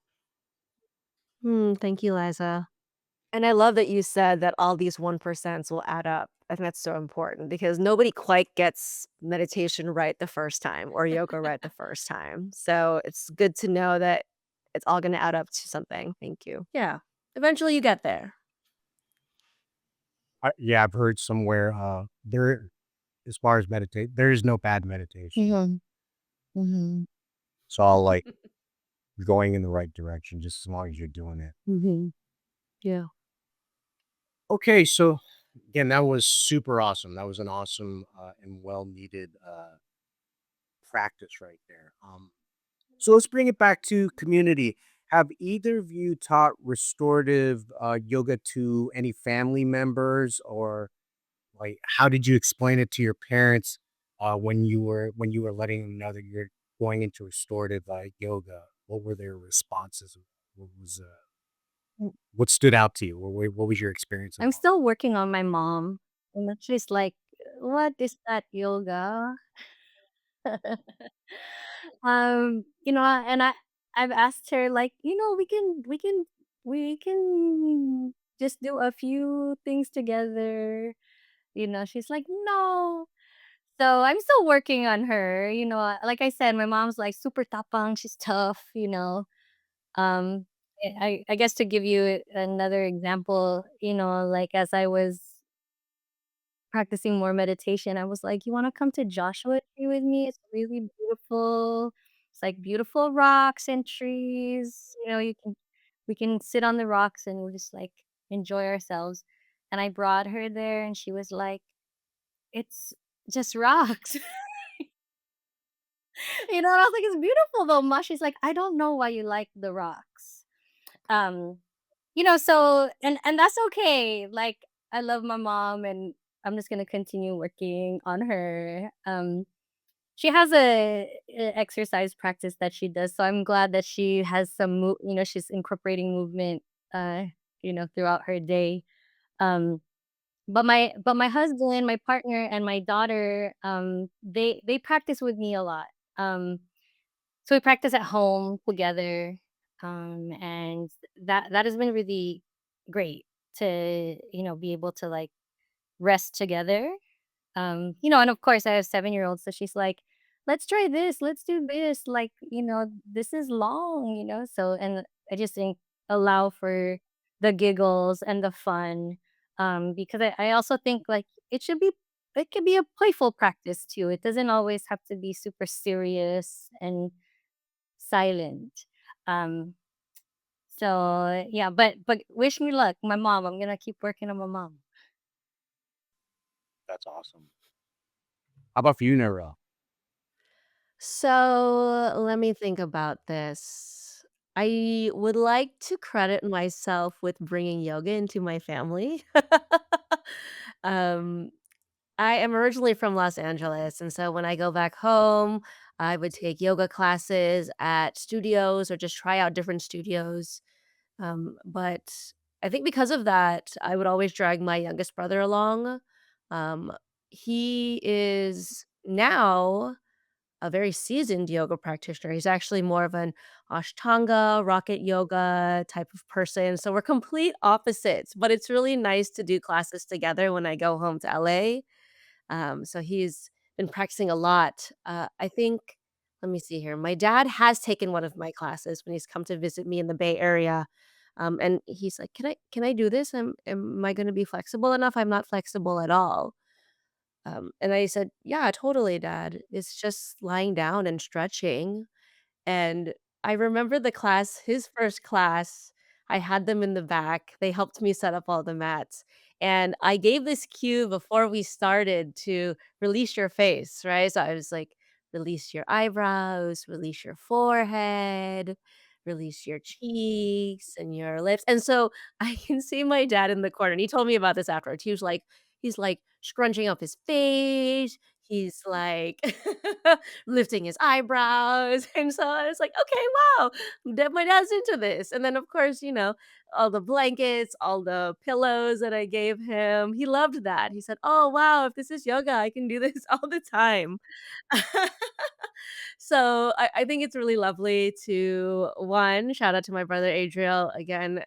[SPEAKER 3] Thank you, Liza. And I love that you said that all these 1% will add up. I think that's so important because nobody quite gets meditation right the first time or yoga right the first time. So it's good to know that it's all gonna add up to something. Thank you.
[SPEAKER 4] Yeah. Eventually you get there.
[SPEAKER 2] Yeah, I've heard somewhere, there as far as meditate, there is no bad meditation.
[SPEAKER 5] Mhm, mhm,
[SPEAKER 2] It's all, like, going in the right direction just as long as you're doing it.
[SPEAKER 3] Mhm. Yeah.
[SPEAKER 2] Okay, so, again, that was super awesome. That was an awesome, and well-needed, practice right there. So let's bring it back to community. Have either of you taught restorative, yoga to any family members, or like, how did you explain it to your parents, when you were letting them know that you're going into restorative, yoga? What were their responses? What was,
[SPEAKER 5] mm.
[SPEAKER 2] what stood out to you? What was your experience
[SPEAKER 5] I'm
[SPEAKER 2] involved?
[SPEAKER 5] still working on my mom, and she's like, "What is that yoga?" And I've asked her like, we can just do a few things together. She's like, "No." So I'm still working on her. Like I said, my mom's like super tapang. She's tough. Um, I guess to give you another example, like as I was practicing more meditation, I was like, "You wanna come to Joshua Tree with me? It's really beautiful. It's like beautiful rocks and trees, we can sit on the rocks and we'll just, like, enjoy ourselves." And I brought her there and she was like, "It's just rocks." And I was like, "It's beautiful though, ma." She's like, "I don't know why you like the rocks." Um, so and that's okay. Like, I love my mom and I'm just gonna continue working on her. She has a exercise practice that she does, so I'm glad that she has she's incorporating movement, uh, throughout her day. Um, but my husband, my partner, and my daughter, they practice with me a lot. Um, so we practice at home together, and that has been really great to be able to like rest together. And of course I have 7-year-olds, so she's like, "Let's try this, let's do this, like, this is long," so and I just think allow for the giggles and the fun, because I also think like it could be a playful practice too. It doesn't always have to be super serious and silent. Um, so yeah, but wish me luck, my mom. I'm gonna keep working on my mom.
[SPEAKER 2] That's awesome. How about for you, Narelle?
[SPEAKER 3] So let me think about this. I would like to credit myself with bringing yoga into my family. um, I am originally from Los Angeles, and so when I go back home, I would take yoga classes at studios or just try out different studios. But I think because of that, I would always drag my youngest brother along. Um, he is now a very seasoned yoga practitioner. He's actually more of an Ashtanga, rocket yoga type of person. So we're complete opposites, but it's really nice to do classes together when I go home to LA. So he's been practicing a lot. I think, let me see here. My dad has taken one of my classes when he's come to visit me in the Bay Area. And he's like, can I do this? Am I going to be flexible enough? I'm not flexible at all. And I said, "Yeah, totally, dad. It's just lying down and stretching." And I remember the class his first class, I had them in the back. They helped me set up all the mats. And I gave this cue before we started to release your face, right? So I was like, release your eyebrows, release your forehead, release your cheeks and your lips. And so I can see my dad in the corner. And he told me about this afterwards. He's like scrunching up his face.
[SPEAKER 4] he's like lifting his eyebrows. And so I was like, okay, wow, my dad's into this. And then, of course, all the blankets, all the pillows that I gave him, he loved that. He said, oh, wow, if this is yoga, I can do this all the time. So I think it's really lovely to, one, shout out to my brother Adriel again.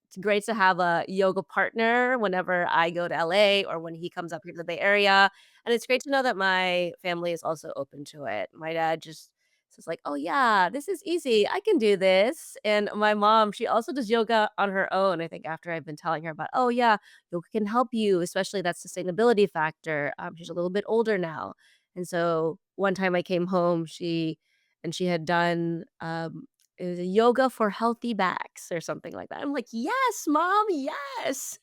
[SPEAKER 4] It's great to have a yoga partner whenever I go to LA or when he comes up here to the Bay Area, and it's great to know that my family is also open to it. My dad just says like, "Oh, yeah, this is easy. I can do this." And my mom, she also does yoga on her own, I think after I've been telling her about, "Oh, yeah, yoga can help you," especially that sustainability factor. She's a little bit older now, and so one time I came home, she had done, it was a yoga for healthy backs or something like that. I'm like, "Yes, mom, yes."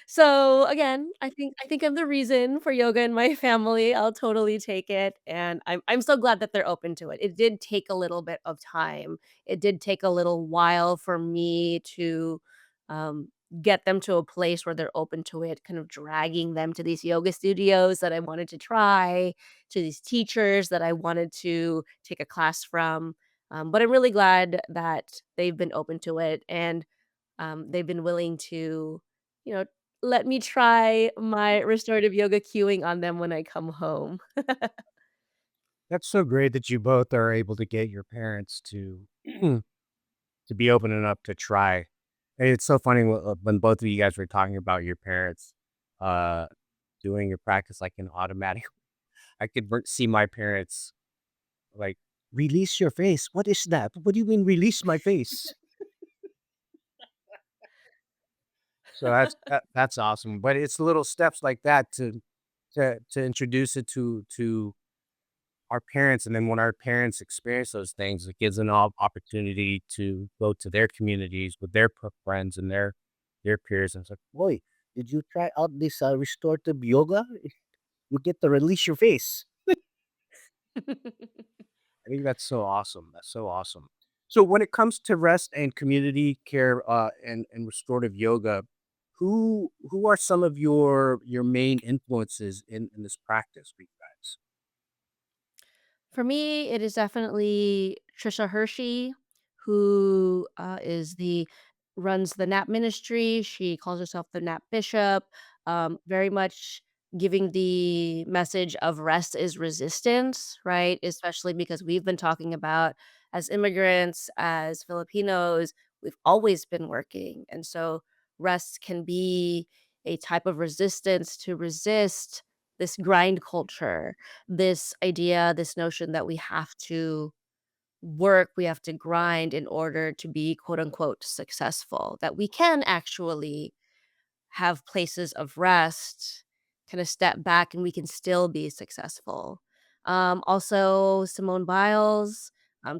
[SPEAKER 4] So, again, I think I'm the reason for yoga in my family. I'll totally take it, and I'm so glad that they're open to it. It did take a little bit of time. It did take a little while for me to, um, get them to a place where they're open to it, kind of dragging them to these yoga studios that I wanted to try, to these teachers that I wanted to take a class from. But I'm really glad that they've been open to it, and they've been willing to, you know, let me try my restorative yoga cueing on them when I come home.
[SPEAKER 2] That's so great that you both are able to get your parents to to be open enough to try. And it's so funny when both of you guys were talking about your parents uh, doing your practice like in automatic. I could see my parents like, release your face. What is that? What do you mean release my face? So that's awesome. But it's little steps like that to introduce it to our parents, and then when our parents experience those things, it gives an opportunity to go to their communities with their friends and their peers, and it's like, "Boy, did you try out this restorative yoga? You get to release your face." I think that's so awesome. That's so awesome. So when it comes to rest and community care and restorative yoga, who are some of your main influences in this practice for you guys?
[SPEAKER 4] For me, it is definitely Trisha Hershey, who is the runs the Nap Ministry. She calls herself the Nap Bishop, very much giving the message of rest is resistance, right? Especially because we've been talking about as immigrants, as Filipinos, we've always been working. And so rest can be a type of resistance to resist this grind culture, this idea, this notion that we have to work, we have to grind in order to be quote unquote successful, that we can actually have places of rest, kind of step back and we can still be successful. Also, Simone Biles,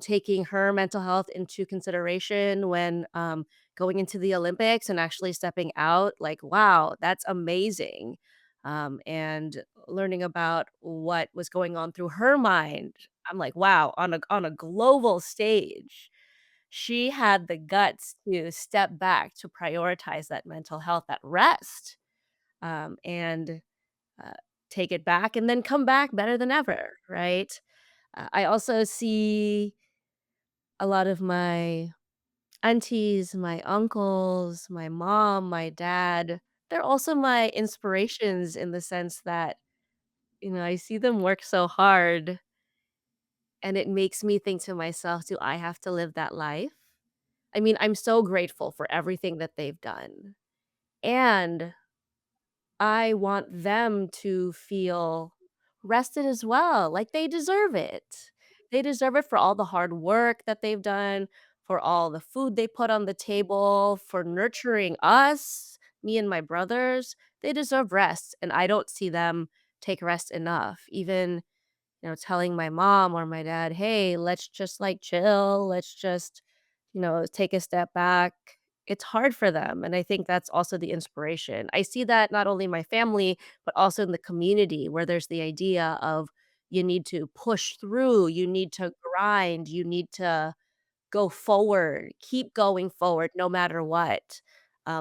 [SPEAKER 4] taking her mental health into consideration when going into the Olympics and actually stepping out, like, wow, that's amazing. And learning about what was going on through her mind, I'm like, wow, on a global stage she had the guts to step back to prioritize that mental health, that rest, and uh, take it back and then come back better than ever, right? I also see a lot of my aunties, my uncles, my mom, my dad. They're also my inspirations in the sense that, I see them work so hard and it makes me think to myself, do I have to live that life? I mean, I'm so grateful for everything that they've done, and I want them to feel rested as well, like they deserve it. They deserve it for all the hard work that they've done, for all the food they put on the table, for nurturing us, me and my brothers. They deserve rest, and I don't see them take rest enough. Even telling my mom or my dad, "Hey, let's just like chill. Let's just, take a step back." It's hard for them. And I think that's also the inspiration. I see that not only in my family, but also in the community where there's the idea of you need to push through, you need to grind, you need to go forward, keep going forward no matter what.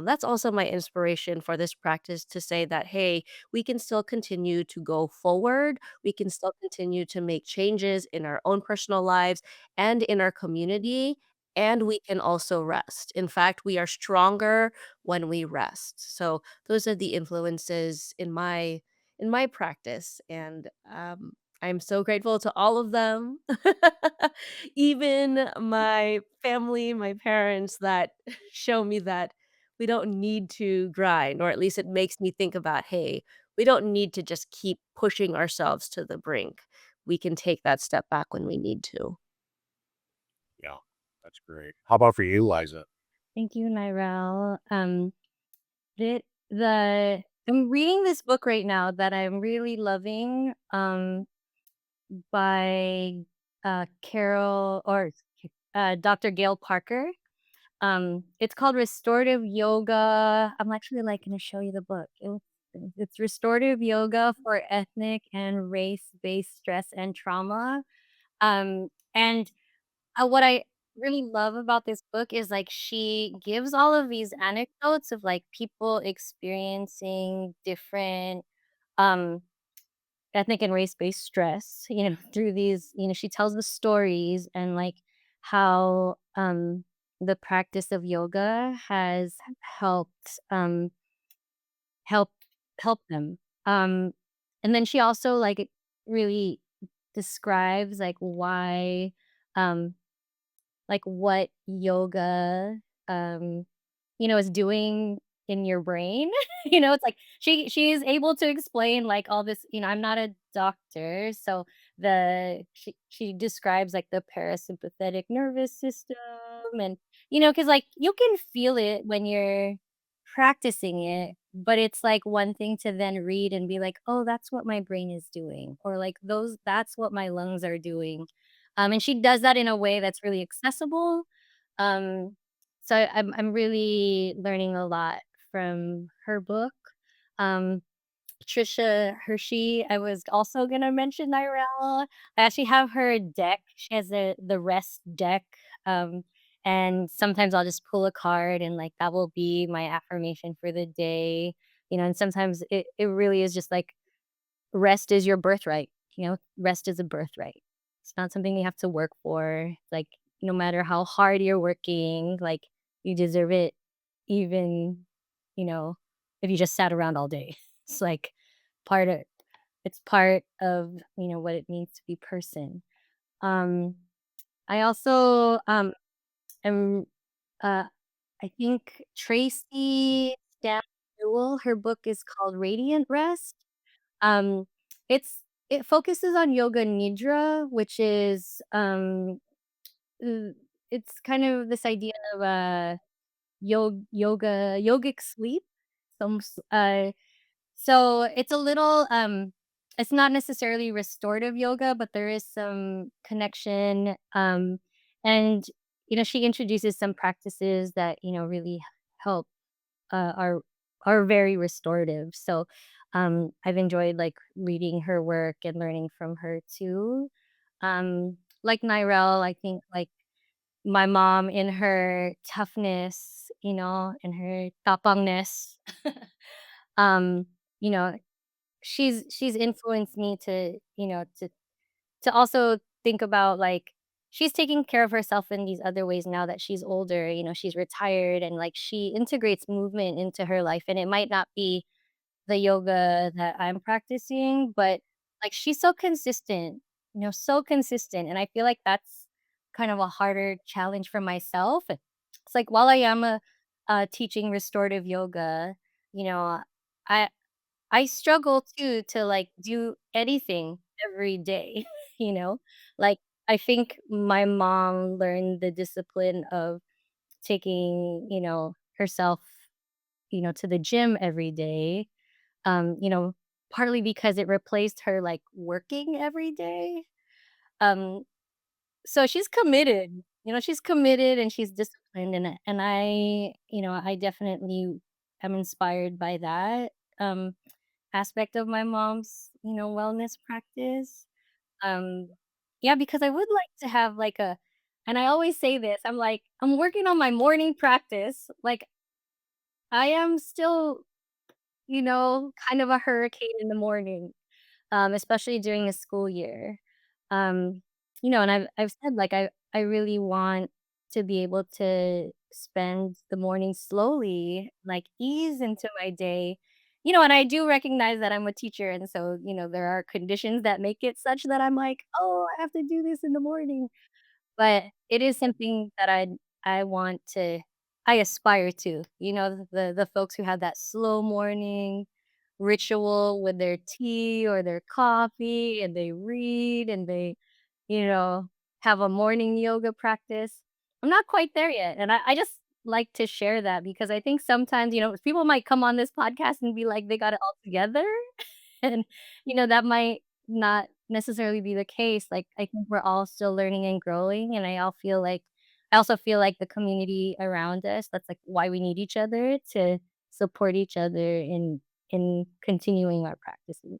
[SPEAKER 4] That's also my inspiration for this practice to say that, hey, we can still continue to go forward. We can still continue to make changes in our own personal lives and in our community. And we can also rest. In fact, we are stronger when we rest. So those are the influences in my practice, and I'm so grateful to all of them. Even my family, my parents that show me that we don't need to grind, or at least it makes me think about, hey, we don't need to just keep pushing ourselves to the brink. We can take that step back when we need to.
[SPEAKER 2] Yeah, that's great. How about for you, Liza?
[SPEAKER 5] Thank you, Nirel. The I'm reading this book right now that I'm really loving, by Carol or Dr. Gail Parker. It's called Restorative Yoga. I'm actually like going to show you the book. It's Restorative Yoga for Ethnic and Race-Based Stress and Trauma. And what I really love about this book is like she gives all of these anecdotes of like people experiencing different um ethnic and race-based stress, through these, she tells the stories and like how the practice of yoga has helped help help them. Um and then she also like really describes um like what yoga is doing in your brain. It's like she is able to explain like all this, I'm not a doctor, so she describes like the parasympathetic nervous system and cuz like you can feel it when you're practicing it, but it's like one thing to then read and be like, "Oh, that's what my brain is doing," or like those that's what my lungs are doing. And she does that in a way that's really accessible. Um I'm really learning a lot from her book. Um, Patricia Hershey, I was also gonna mention Nirel. I actually have her deck. She has the rest deck. Um, and sometimes I'll just pull a card and like that will be my affirmation for the day. And sometimes it really is just like rest is your birthright. Rest is a birthright. It's not something you have to work for. Like no matter how hard you're working, like you deserve it even, you know, if you just sat around all day. It's like part of it's part of, what it means to be person. Um I also am uh I think Tracy Stan Newell, her book is called Radiant Rest. Um, it focuses on yoga nidra, which is uh, it's kind of this idea of yogic sleep. Some so it's a little it's not necessarily restorative yoga, but there is some connection. And she introduces some practices that really help are very restorative. So, I've enjoyed like reading her work and learning from her too. Like Nirel, I think like my mom in her toughness, and her tapangness, um, you know, she's influenced me to, to also think about like she's taking care of herself in these other ways now that she's older. She's retired and like she integrates movement into her life, and it might not be the yoga that I'm practicing, but like she's so consistent, so consistent. And I feel like that's kind of a harder challenge for myself. It's like while I am teaching restorative yoga, you know, I I struggle too to like do anything every day, you know? Like I think my mom learned the discipline of taking, herself, to the gym every day. Um, you know, Partly because it replaced her like working every day. Um, so she's committed and she's disciplined and I definitely am inspired by that. Aspect of my mom's, wellness practice. Um, yeah, because I would like to have like and I always say this, I'm like, I'm working on my morning practice. Like I am still, kind of a hurricane in the morning, especially during the school year. Um, and I've said like I really want to be able to spend the morning slowly, like ease into my day. And I do recognize that I'm a teacher, and so there are conditions that make it such that I'm like, oh, I have to do this in the morning. But it is something that I want to I aspire to, the folks who have that slow morning ritual with their tea or their coffee, and they read, and they, you know, have a morning yoga practice. I'm not quite there yet, and I just like to share that because I think sometimes, people might come on this podcast and be like they got it all together, and, that might not necessarily be the case. Like, I think we're all still learning and growing, and I also feel like the community around us, that's, like, why we need each other to support each other in continuing our practices.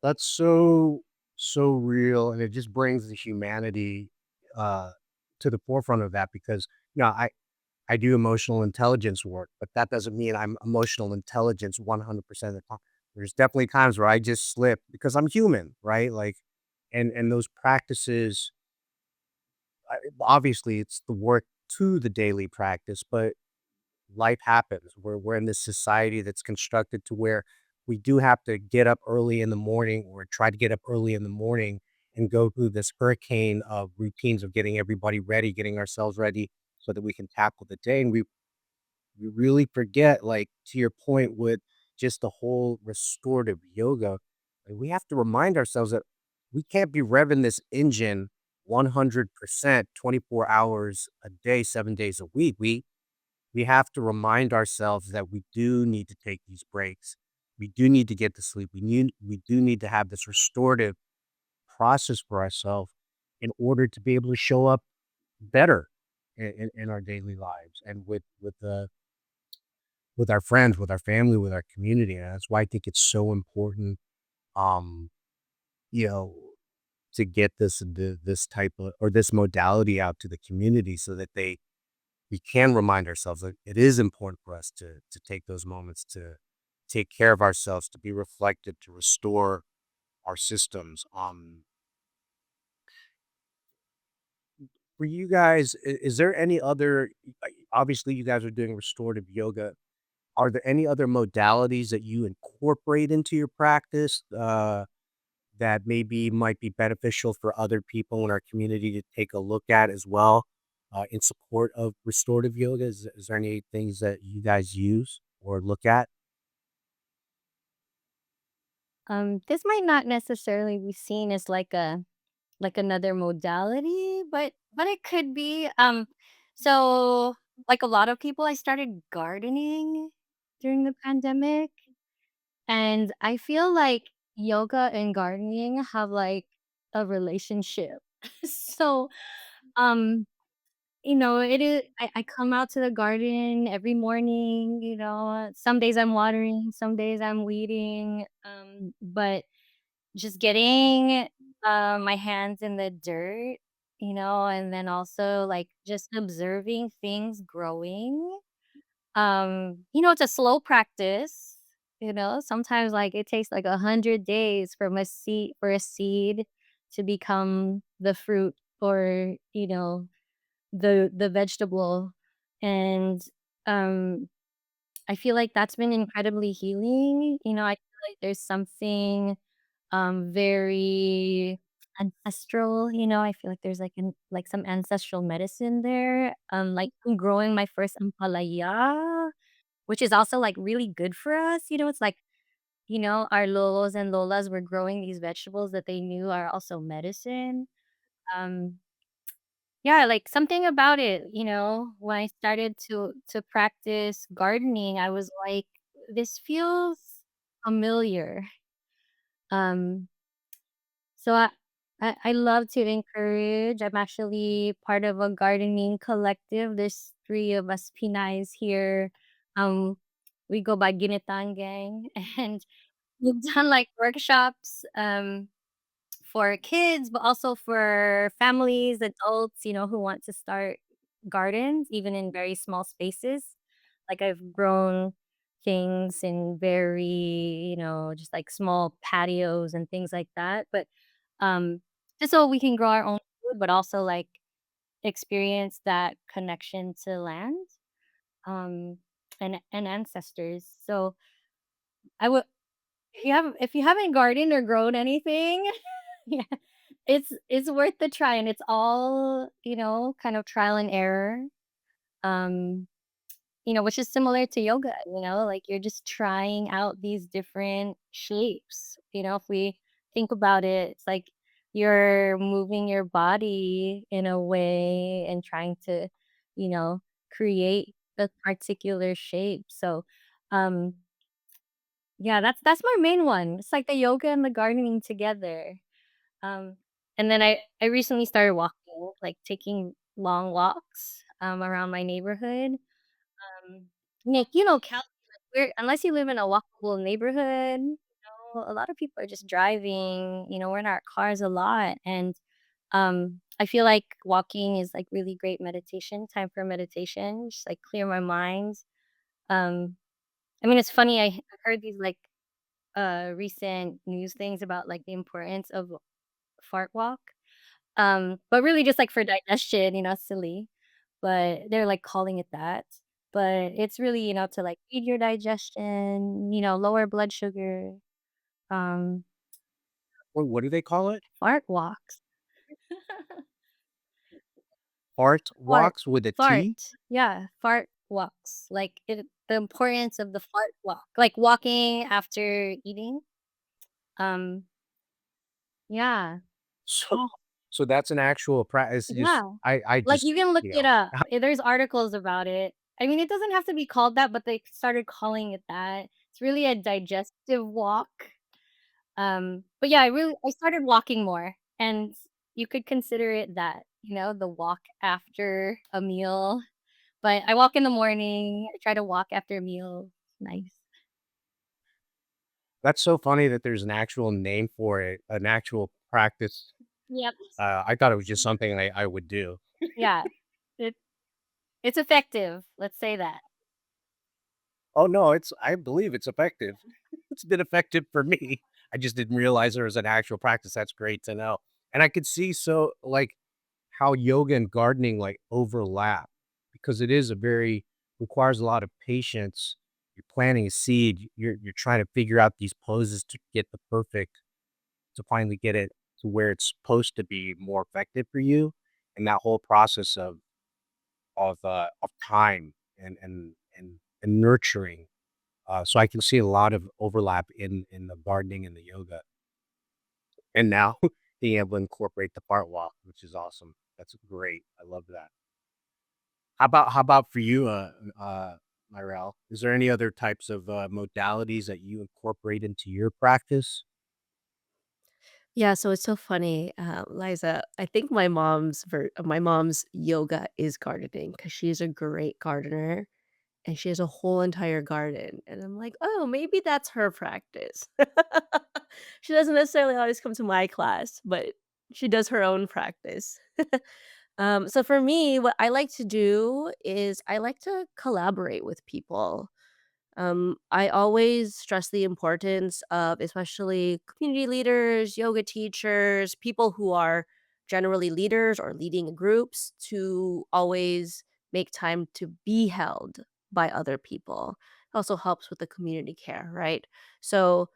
[SPEAKER 2] That's so real, and it just brings the humanity uh, to the forefront of that because I do emotional intelligence work, but that doesn't mean I'm emotional intelligence 100% of the time. There's definitely times where I just slip because I'm human, right? Like, and those practices, obviously, it's the work to the daily practice, but life happens. We're in this society that's constructed to where we do have to get up early in the morning or try to get up early in the morning and go through this hurricane of routines of getting everybody ready, getting ourselves ready so that we can tackle the day. And we really forget, like to your point with just the whole restorative yoga, like, we have to remind ourselves that we can't be revving this engine 100% 24 hours a day, 7 days a week. We have to remind ourselves that we do need to take these breaks. We do need to get to sleep. We do need to have this restorative process for ourselves in order to be able to show up better in our daily lives and with our friends, with our family, with our community. And that's why I think it's so important, um, you know, to get this type of or this modality out to the community so that we can remind ourselves that it is important for us to take those moments to take care of ourselves, to be reflective, to restore our systems. For you guys, is there any other? Obviously, you guys are doing restorative yoga. Are there any other modalities that you incorporate into your practice that maybe might be beneficial for other people in our community to take a look at as well in support of restorative yoga? Is there any things that you guys use or look at?
[SPEAKER 5] This might not necessarily be seen as like another modality, but it could be. So like a lot of people, I started gardening during the pandemic, and I feel like yoga and gardening have like a relationship. So, um, it is. I come out to the garden every morning. Some days I'm watering, some days I'm weeding. But just getting, my hands in the dirt, and then also, like, just observing things growing. It's a slow practice, sometimes, like, it takes, like, 100 days for a seed to become the fruit or, the vegetable, and, um, I feel like that's been incredibly healing. I feel like there's something very ancestral. I feel like there's like some ancestral medicine there. Like I'm growing my first ampalaya, which is also like really good for us. It's like, our lolos and lolas were growing these vegetables that they knew are also medicine. Um, yeah, like something about it, when I started to practice gardening, I was like, this feels familiar. Um, So I love to encourage. I'm actually part of a gardening collective. There's three of us Pinays here. Um, we go by Ginataan Gang, and we've done like workshops for kids, but also for families, adults, who want to start gardens, even in very small spaces. Like I've grown things in very, just like small patios and things like that. But um just so we can grow our own food, but also like experience that connection to land um and ancestors. So I would if you haven't gardened or grown anything, yeah, it's worth the try, and it's all, kind of trial and error. Um which is similar to yoga, like you're just trying out these different shapes. If we think about it, it's like you're moving your body in a way and trying to, you know, create a particular shape. So, um, yeah, that's my main one. It's like the yoga and the gardening together. Um, and then I recently started walking, like taking long walks around my neighborhood. Nick, Cal, like, we're unless you live in a walkable neighborhood, a lot of people are just driving. We're in our cars a lot, and I feel like walking is like really great meditation time for meditation, just like clear my mind. Um, I mean, it's funny. I heard these like recent news things about like the importance of fart walk. But really just like for digestion, silly, but they're like calling it that. But it's really, to like feed your digestion, lower blood sugar, um,
[SPEAKER 2] What do they call it?
[SPEAKER 5] fart walks.
[SPEAKER 2] Art
[SPEAKER 5] Fart.
[SPEAKER 2] walks with a T?
[SPEAKER 5] Fart. Yeah, fart walks. Like the importance of the fart walk. Like walking after eating. Um, yeah.
[SPEAKER 2] So so that's an actual practice. Just
[SPEAKER 5] Yeah.
[SPEAKER 2] I
[SPEAKER 5] Like,
[SPEAKER 2] just,
[SPEAKER 5] you can look
[SPEAKER 2] you
[SPEAKER 5] it
[SPEAKER 2] know,
[SPEAKER 5] up. There's articles about it. I mean, it doesn't have to be called that, but they started calling it that. It's really a digestive walk. But yeah, I started walking more, and you could consider it that, the walk after a meal. But I walk in the morning, I try to walk after a meal. Nice.
[SPEAKER 2] that's so funny that there's an actual name for it, an actual practice.
[SPEAKER 5] Yep.
[SPEAKER 2] I thought it was just something I would do.
[SPEAKER 5] Yeah. It it's effective. Let's say that.
[SPEAKER 2] Oh, no, I believe it's effective. It's been effective for me. I just didn't realize there was an actual practice. That's great to know. And I could see so like how yoga and gardening like overlap because it is a very requires a lot of patience. You're planting a seed. You're trying to figure out these poses to get the perfect to finally get it to where it's supposed to be more effective for you. And that whole process of time and nurturing. So I can see a lot of overlap in the gardening and the yoga, and now being able to incorporate the part walk, which is awesome. That's great. I love that. How about for you, Nirel? Is there any other types of modalities that you incorporate into your practice?
[SPEAKER 3] Yeah, so it's so funny, Liza. I think my mom's yoga is gardening because she's a great gardener and she has a whole entire garden. And I'm like, oh, maybe that's her practice. She doesn't necessarily always come to my class, but she does her own practice. So for me, what I like to do is I like to collaborate with people. I always stress the importance of, especially community leaders, yoga teachers, people who are generally leaders or leading groups, to always make time to be held by other people. It also helps with the community care, right? So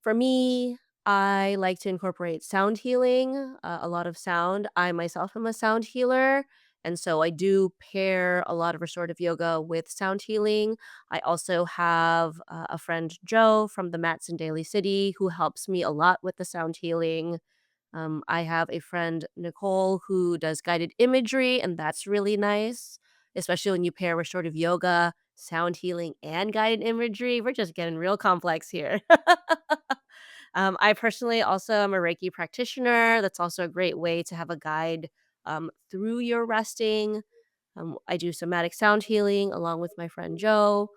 [SPEAKER 3] for me, I like to incorporate sound healing, a lot of sound. I myself am a sound healer. And so I do pair a lot of restorative yoga with sound healing. I also have a friend, Joe, from the Mats in Daly City, who helps me a lot with the sound healing. I have a friend, Nicole, who does guided imagery, and that's really nice, especially when you pair restorative yoga, sound healing, and guided imagery. We're just getting real complex here. I personally also am a Reiki practitioner. That's also a great way to have a guide through your resting. I do somatic sound healing along with my friend Joe.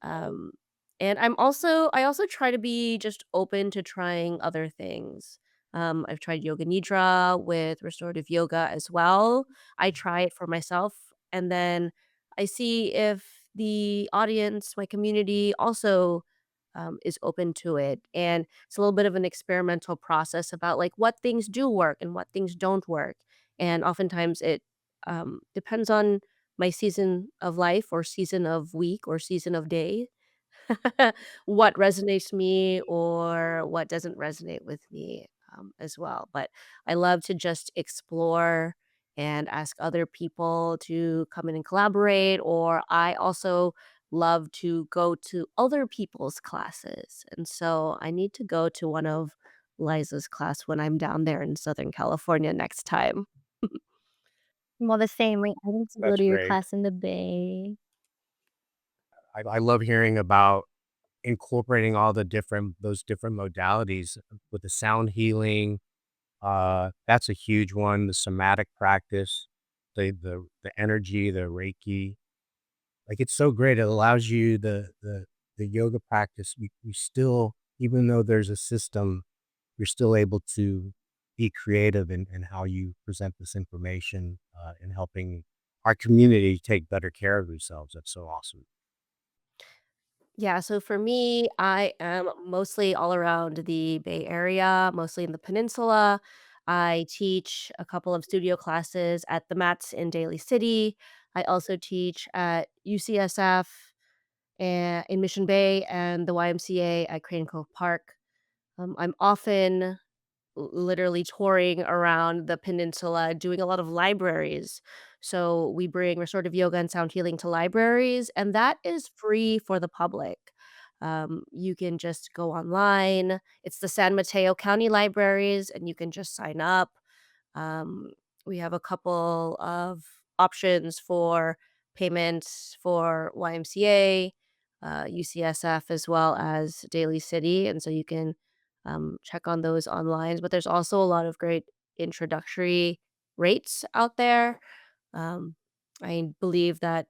[SPEAKER 3] Um, and I also try to be just open to trying other things. I've tried yoga nidra with restorative yoga as well. I try it for myself and then I see if
[SPEAKER 4] the audience, my community also is open to it. And it's a little bit of an experimental process about like what things do work and what things don't work. And oftentimes it depends on my season of life or season of week or season of day what resonates me or what doesn't resonate with me as well. But I love to just explore and ask other people to come in and collaborate. Or I also love to go to other people's classes. And so I need to go to one of Liza's class when I'm down there in Southern California next time.
[SPEAKER 5] Well, the same, like, I need to go
[SPEAKER 2] That's
[SPEAKER 5] to your
[SPEAKER 2] great.
[SPEAKER 5] class in the Bay.
[SPEAKER 2] I love hearing about incorporating all those different modalities with the sound healing. That's a huge one. The somatic practice, the energy, the Reiki. Like it's so great. It allows you the yoga practice. You still, even though there's a system, you're still able to be creative in how you present this information in helping our community take better care of themselves. That's so awesome.
[SPEAKER 4] Yeah, so for me, I am mostly all around the Bay Area, mostly in the peninsula. I teach a couple of studio classes at the Mats in Daly City. I also teach at UCSF in Mission Bay and the YMCA at Crane Cove Park. I'm often literally touring around the peninsula doing a lot of libraries. So we bring restorative yoga and sound healing to libraries, and that is free for the public. You can just go online. It's the San Mateo County Libraries, and you can just sign up. Um, we have a couple of options for payments for YMCA, UCSF, as well as Daly City, and so you can check on those online. But there's also a lot of great introductory rates out there. Um, I believe that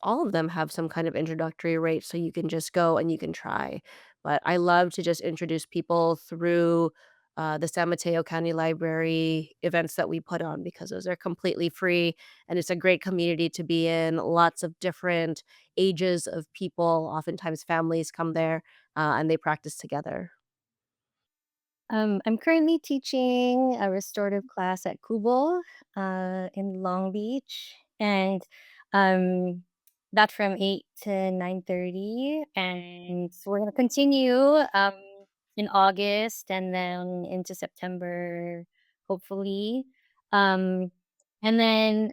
[SPEAKER 4] all of them have some kind of introductory rate, so you can just go and you can try. But I love to just introduce people through the San Mateo County Library events that we put on because those are completely free and it's a great community to be in. Lots of different ages of people, oftentimes families come there and they practice together.
[SPEAKER 5] I'm currently teaching a restorative class at Kubo, in Long Beach, and um, that's from 8 to 9:30, and so we're gonna continue in August and then into September, hopefully. Um, and then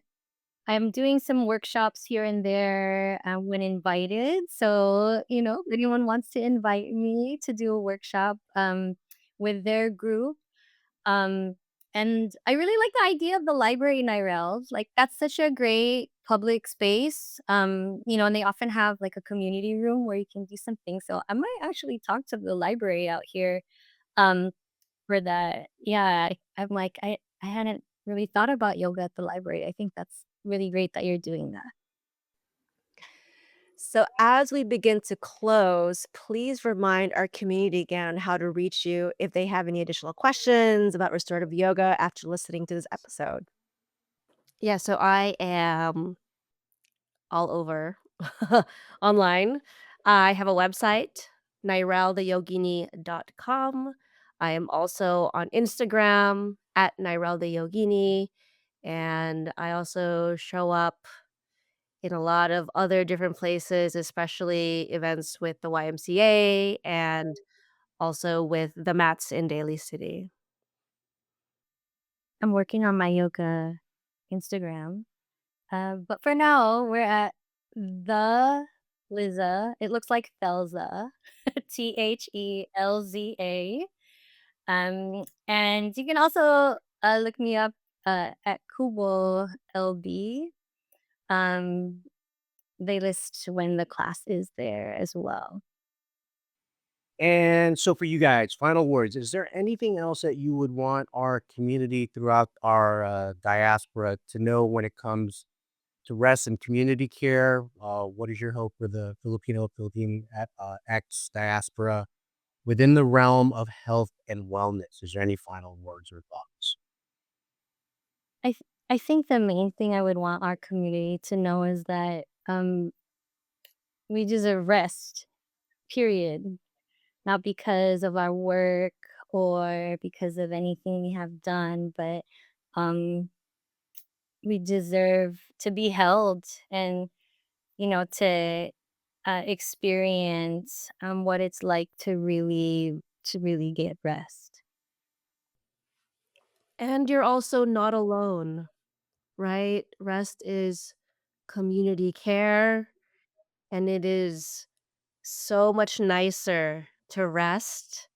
[SPEAKER 5] I'm doing some workshops here and there when invited. So, if anyone wants to invite me to do a workshop with their group. Um, and I really like the idea of the library, Nirel. Like, that's such a great public space. And they often have like a community room where you can do some things. So I might actually talk to the library out here um, for that. Yeah, I'm like, I hadn't really thought about yoga at the library. I think that's really great that you're doing that.
[SPEAKER 3] So, as we begin to close, please remind our community again how to reach you if they have any additional questions about restorative yoga after listening to this episode.
[SPEAKER 4] Yeah, so I am all over online. I have a website, nireltheyogini.com. I am also on Instagram at nireltheyogini. And I also show up in a lot of other different places, especially events with the YMCA and also with the Mats in Daly City.
[SPEAKER 5] I'm working on my yoga Instagram. But for now, we're at the Liza. It looks like Thelza, Thelza. And you can also look me up at Kubo LB. Um, they list when the class is there as well.
[SPEAKER 2] And so for you guys, final words, is there anything else that you would want our community throughout our diaspora to know when it comes to rest and community care? What is your hope for the Philippine ex diaspora within the realm of health and wellness? Is there any final words or thoughts?
[SPEAKER 5] I think the main thing I would want our community to know is that We deserve rest, period. Not because of our work or because of anything we have done, but um, we deserve to be held and, to experience what it's like to really get rest.
[SPEAKER 4] And you're also not alone, right? Rest is community care, and it is so much nicer to rest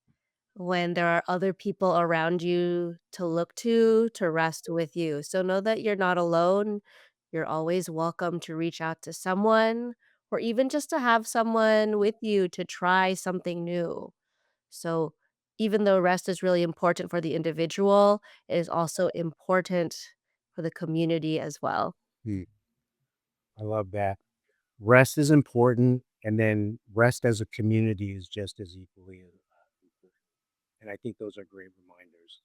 [SPEAKER 4] when there are other people around you to look to rest with you. So know that you're not alone. You're always welcome to reach out to someone or even just to have someone with you to try something new. So even though rest is really important for the individual, it is also important for the community as well.
[SPEAKER 2] Hmm, I love that. Rest is important, and then rest as a community is just as equally important. And I think those are great reminders.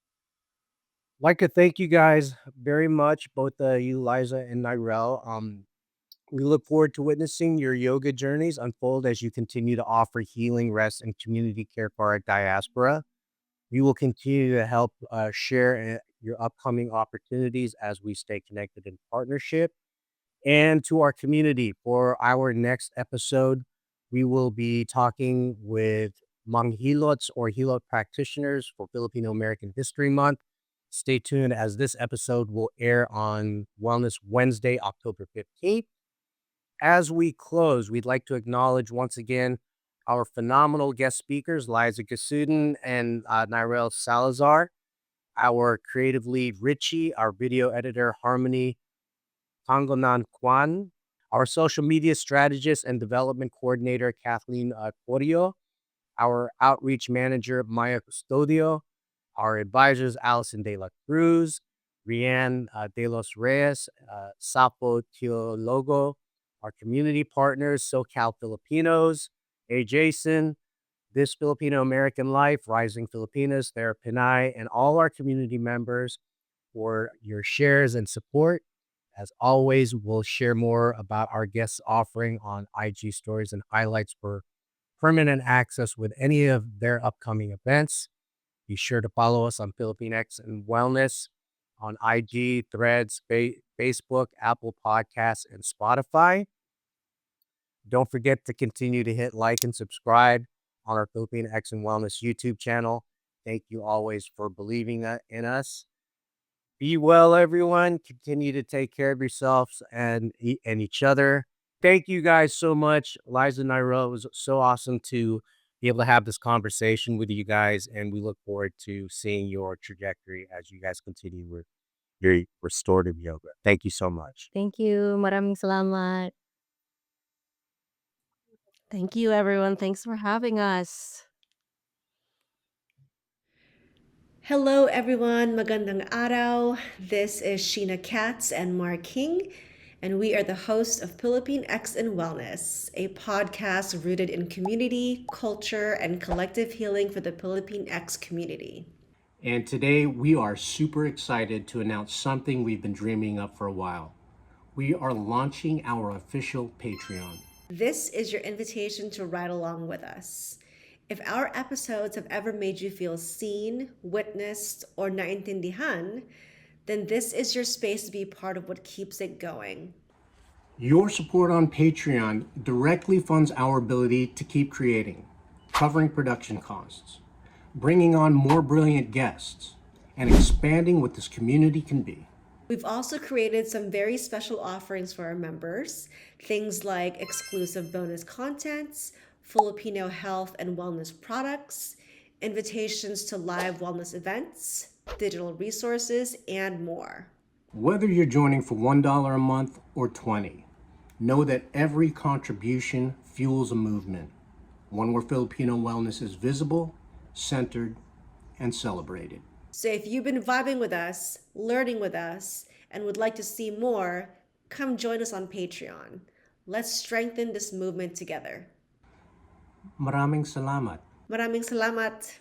[SPEAKER 2] Like to thank you guys very much, both you, Liza and Nirel. We look forward to witnessing your yoga journeys unfold as you continue to offer healing, rest, and community care for our diaspora. We will continue to help share your upcoming opportunities as we stay connected in partnership. And to our community, for our next episode, we will be talking with Mang Hilots or Hilot practitioners for Filipino-American History Month. Stay tuned as this episode will air on Wellness Wednesday, October 15th. As we close, we'd like to acknowledge once again our phenomenal guest speakers, Liza Gesuden and Nirel Salazar, our creative lead, Richie, our video editor, Harmony Pangonan Kwan, our social media strategist and development coordinator, Kathleen Corio, our outreach manager, Maya Custodio, our advisors, Allison De La Cruz, Rianne De Los Reyes, Sapo Teologo, our community partners, SoCal Filipinos, A. Jason, This Filipino-American Life, Rising Filipinas, Therapinay, and all our community members for your shares and support. As always, we'll share more about our guests' offering on IG stories and highlights for permanent access with any of their upcoming events. Be sure to follow us on Pilipinx and Wellness on IG, Threads, Facebook, Apple Podcasts, and Spotify. Don't forget to continue to hit like and subscribe on our Filipinx and Wellness YouTube channel. Thank you always for believing in us. Be well, everyone. Continue to take care of yourselves and each other. Thank you guys so much. Liza and Nirel, it was so awesome to be able to have this conversation with you guys, and we look forward to seeing your trajectory as you guys continue with your restorative yoga. Thank you so much.
[SPEAKER 5] Thank you. Maraming salamat.
[SPEAKER 4] Thank you, everyone. Thanks for having us.
[SPEAKER 1] Hello, everyone. Magandang araw. This is Sheena Katz and Mark King, and we are the hosts of Pilipinx and Wellness, a podcast rooted in community, culture, and collective healing for the Pilipinx community.
[SPEAKER 2] And today we are super excited to announce something we've been dreaming of for a while. We are launching our official Patreon.
[SPEAKER 1] This is your invitation to ride along with us. If our episodes have ever made you feel seen, witnessed, or naintindihan, then this is your space to be part of what keeps it going.
[SPEAKER 2] Your support on Patreon directly funds our ability to keep creating, covering production costs, bringing on more brilliant guests, and expanding what this community can be.
[SPEAKER 1] We've also created some very special offerings for our members, things like exclusive bonus contents, Filipino health and wellness products, invitations to live wellness events, digital resources, and more.
[SPEAKER 2] Whether you're joining for $1 a month or $20, know that every contribution fuels a movement, one where Filipino wellness is visible, centered, and celebrated.
[SPEAKER 1] So if you've been vibing with us, learning with us, and would like to see more, come join us on Patreon. Let's strengthen this movement together.
[SPEAKER 2] Maraming salamat.
[SPEAKER 1] Maraming salamat.